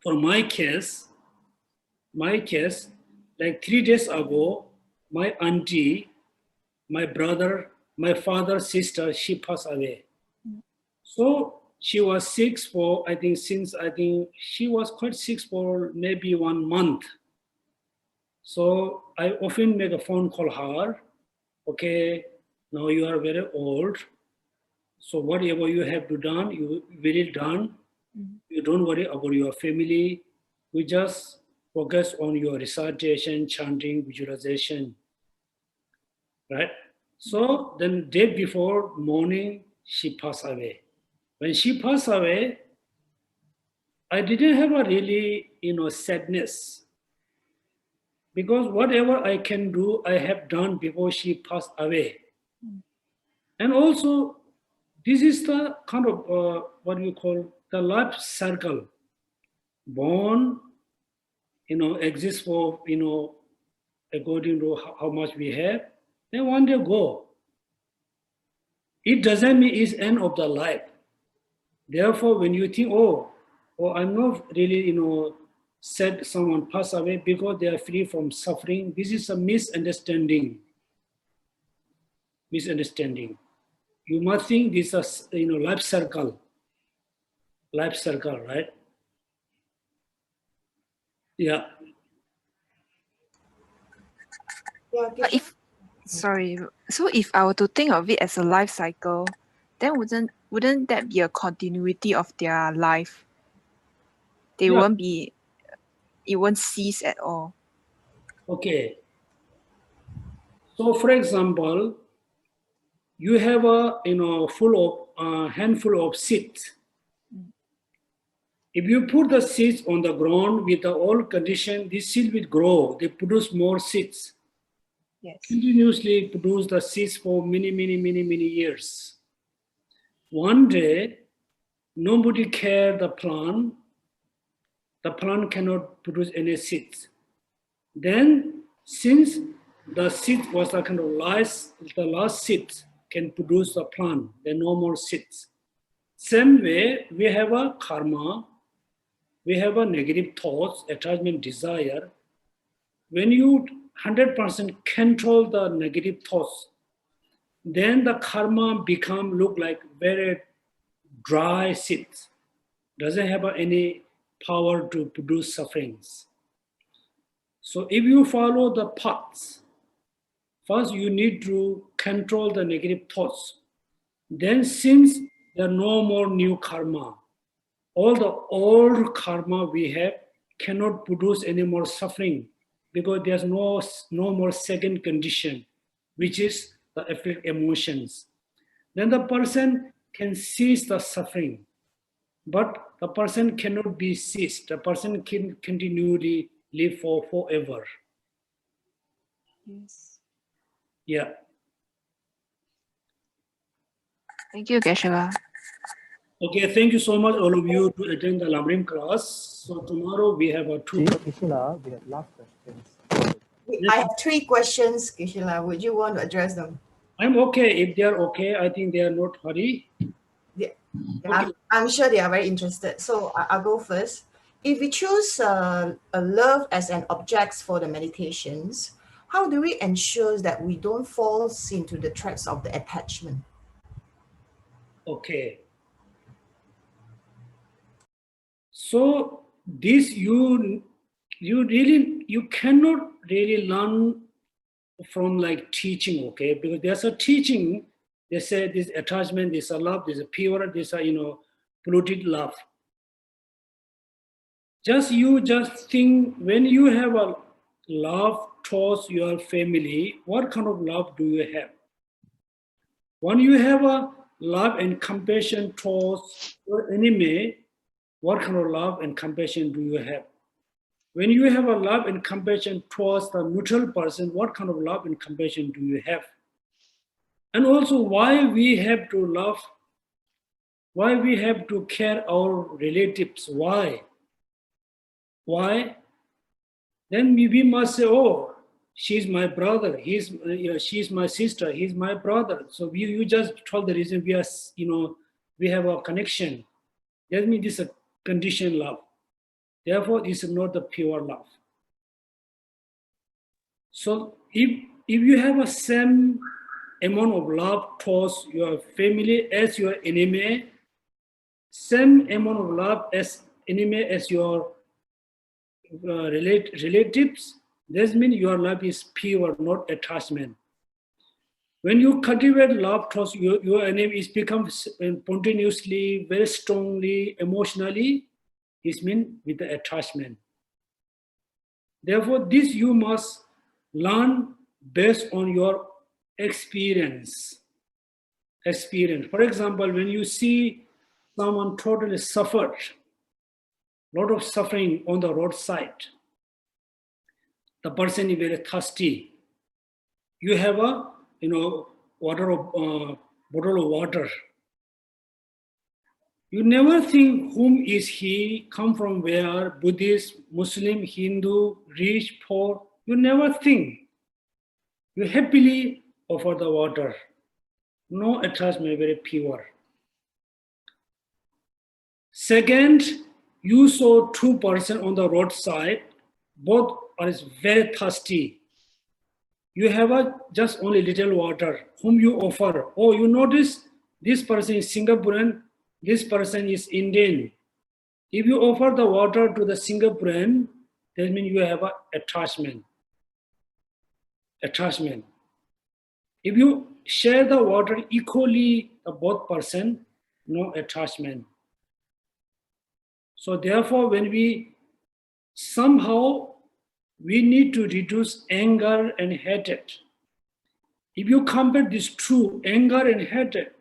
For my case, like 3 days ago, my auntie, my brother, my father's sister, she passed away. So she was sick for, she was quite sick for maybe 1 month. So I often make a phone call her, okay, now you are very old. So whatever you have to done, you will done. You don't worry about your family. You just focus on your recitation, chanting, visualization. Right? So then day before morning, she passed away. When she passed away, I didn't have a really, sadness. Because whatever I can do, I have done before she passed away. And also, this is the kind of, what you call the life circle. Born, exists for, according to how much we have, then one day go. It doesn't mean it's end of the life. Therefore, when you think, oh, I'm not really, sad someone passed away because they are free from suffering, this is a misunderstanding. You must think this is a, life circle, right? Yeah. Yeah, But so if I were to think of it as a life cycle, then wouldn't that be a continuity of their life? It won't cease at all. Okay. So, for example, you have a handful of seeds. If you put the seeds on the ground with the old condition, these seeds will grow. They produce more seeds. Yes. Continuously produce the seeds for many years. One day, nobody cares the plant cannot produce any seeds. Then, since the seed was the kind of the last seed can produce the plant, there are no more seeds. Same way, we have a karma, we have a negative thoughts, attachment, desire. When you 100% control the negative thoughts, then the karma look like very dry seeds. Doesn't have any power to produce sufferings. So if you follow the paths, first you need to control the negative thoughts. Then since there are no more new karma, all the old karma we have cannot produce any more suffering because there's no more second condition, which is the affect emotions. Then the person can cease the suffering, but the person cannot be ceased. The person can continually live forever. Yes. Yeah. Thank you, Geshe. Okay, thank you so much, all of you, to attend the Lamrim class. So tomorrow we have a two. Geshe, we have last questions. I have 3 questions, Geshe. Would you want to address them? I'm okay. If they are okay, I think they are not hurry. Yeah. Okay. I'm sure they are very interested. So I'll go first. If we choose a love as an object for the meditations, how do we ensure that we don't fall into the traps of the attachment? Okay. So this you cannot really learn from like teaching, okay? Because there's a teaching, they say this attachment, this a love, this a pure, this a polluted love. You just think when you have a love towards your family, what kind of love do you have? When you have a love and compassion towards your enemy, what kind of love and compassion do you have? When you have a love and compassion towards the neutral person, what kind of love and compassion do you have? And also why we have to love, why we have to care our relatives, why? Why? Then we must say, oh, she's my brother, she's my sister, he's my brother. So you just told the reason we are, we have a connection. That means this is a conditioned love. Therefore, this is not the pure love. So if you have a same amount of love towards your family as your enemy, same amount of love as enemy as your relatives, that means your love is pure, not attachment. When you cultivate love towards your enemy, it becomes spontaneously, very strongly, emotionally, it means with the attachment. Therefore, this you must learn based on your experience. For example, when you see someone totally suffered, lot of suffering on the roadside, the person is very thirsty. You have a bottle of water. You never think whom is he, come from where, Buddhist, Muslim, Hindu, rich, poor. You never think. You happily offer the water. No attachment, very pure. Second, you saw two persons on the roadside, both are very thirsty. You have just only little water, whom you offer. Oh, you notice this person is Singaporean, this person is Indian. If you offer the water to the Singaporean, that means you have an attachment. If you share the water equally to both person, no attachment. So therefore, when we need to reduce anger and hatred. If you compare these two, anger and hatred,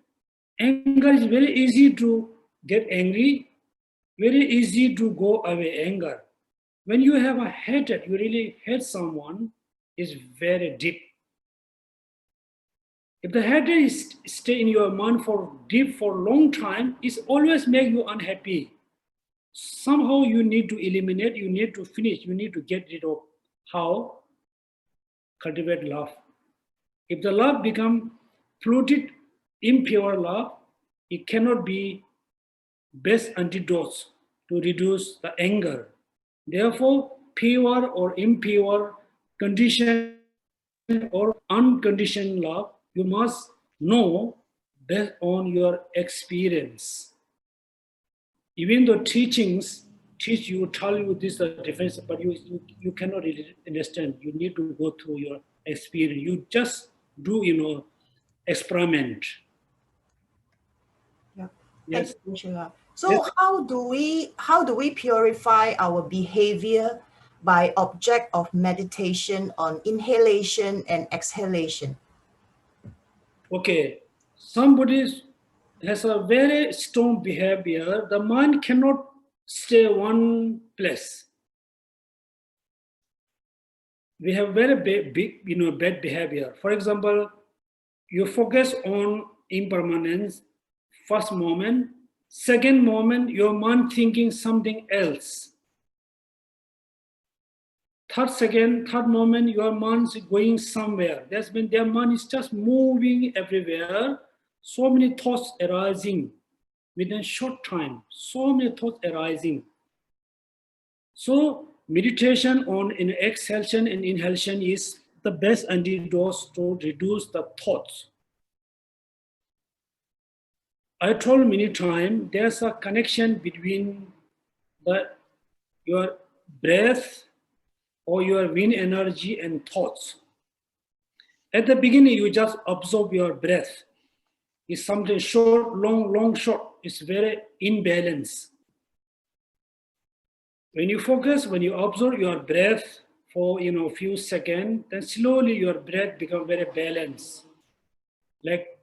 anger is very easy to get angry, very easy to go away anger. When you have a hatred, you really hate someone, is very deep. If the hatred is stay in your mind for a long time, it always make you unhappy. Somehow you need to eliminate, you need to finish, you need to get rid of. How? Cultivate love. If the love become polluted, impure love, it cannot be best antidote to reduce the anger. Therefore, pure or impure, conditioned or unconditioned love, you must know based on your experience. Even though teachings teach you, tell you this is the difference, but you cannot really understand. You need to go through your experience. You just do, experiment. Yeah. Yes. Thank you. So yes. How do we purify our behavior by object of meditation on inhalation and exhalation? Okay, somebody has a very strong behavior. The mind cannot stay one place. We have very big, bad behavior. For example, you focus on impermanence, first moment, second moment, your mind thinking something else. Third moment, your mind is going somewhere. That's when their mind is just moving everywhere. So many thoughts arising within a short time. So many thoughts arising. So meditation on exhalation and inhalation is the best antidote to reduce the thoughts. I told many times there's a connection between your breath or your wind energy and thoughts. At the beginning, you just absorb your breath. It's something short, long, short. It's very imbalanced. When you focus, when you observe your breath for a few seconds, then slowly your breath becomes very balanced. Like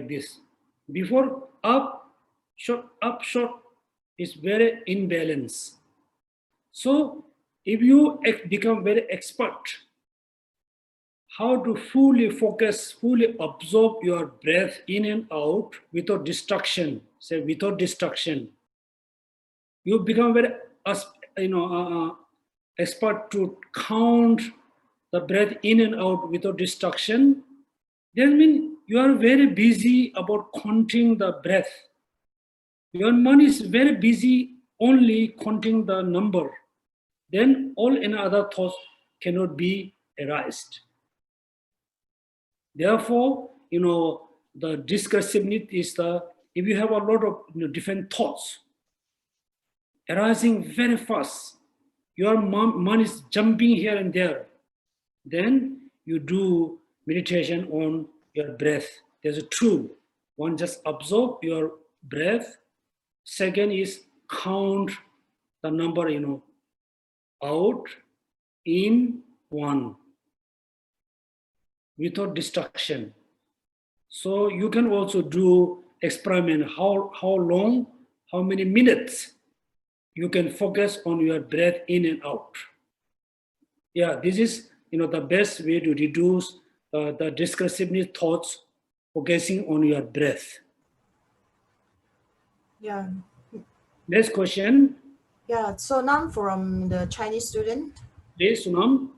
this. Before up, short, is very imbalanced. So if you become very expert how to fully focus, fully absorb your breath in and out without distraction, you become very expert to count the breath in and out without distraction. That means you are very busy about counting the breath. Your mind is very busy only counting the number. Then all any other thoughts cannot be erased. Therefore, the discursiveness is if you have a lot of different thoughts arising very fast, your mind is jumping here and there. Then you do meditation on your breath. There's a two. One, just absorb your breath. Second is count the number, out, in, one, without distraction. So you can also do experiment how long, how many minutes you can focus on your breath in and out. Yeah, this is the best way to reduce the discursiveness thoughts, focusing on your breath. Yeah. Next question. Yeah, so now from the Chinese student. Please, Sunam.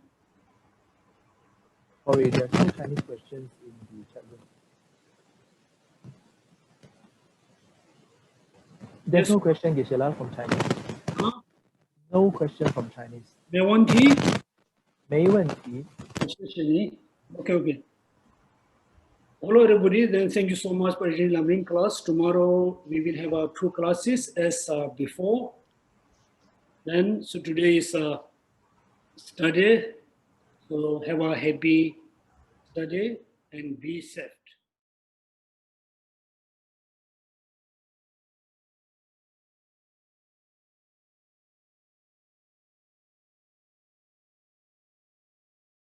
Sorry, there's no Chinese questions in the chat room. There's Yes. no question, Geshe-la, from Chinese. Huh? No question from Chinese. 没问题。没问题。谢谢你。Okay. Hello everybody, then thank you so much for attending Lamrim class. Tomorrow we will have our 2 classes as before. Then, so today is study. So have a happy study and be safe.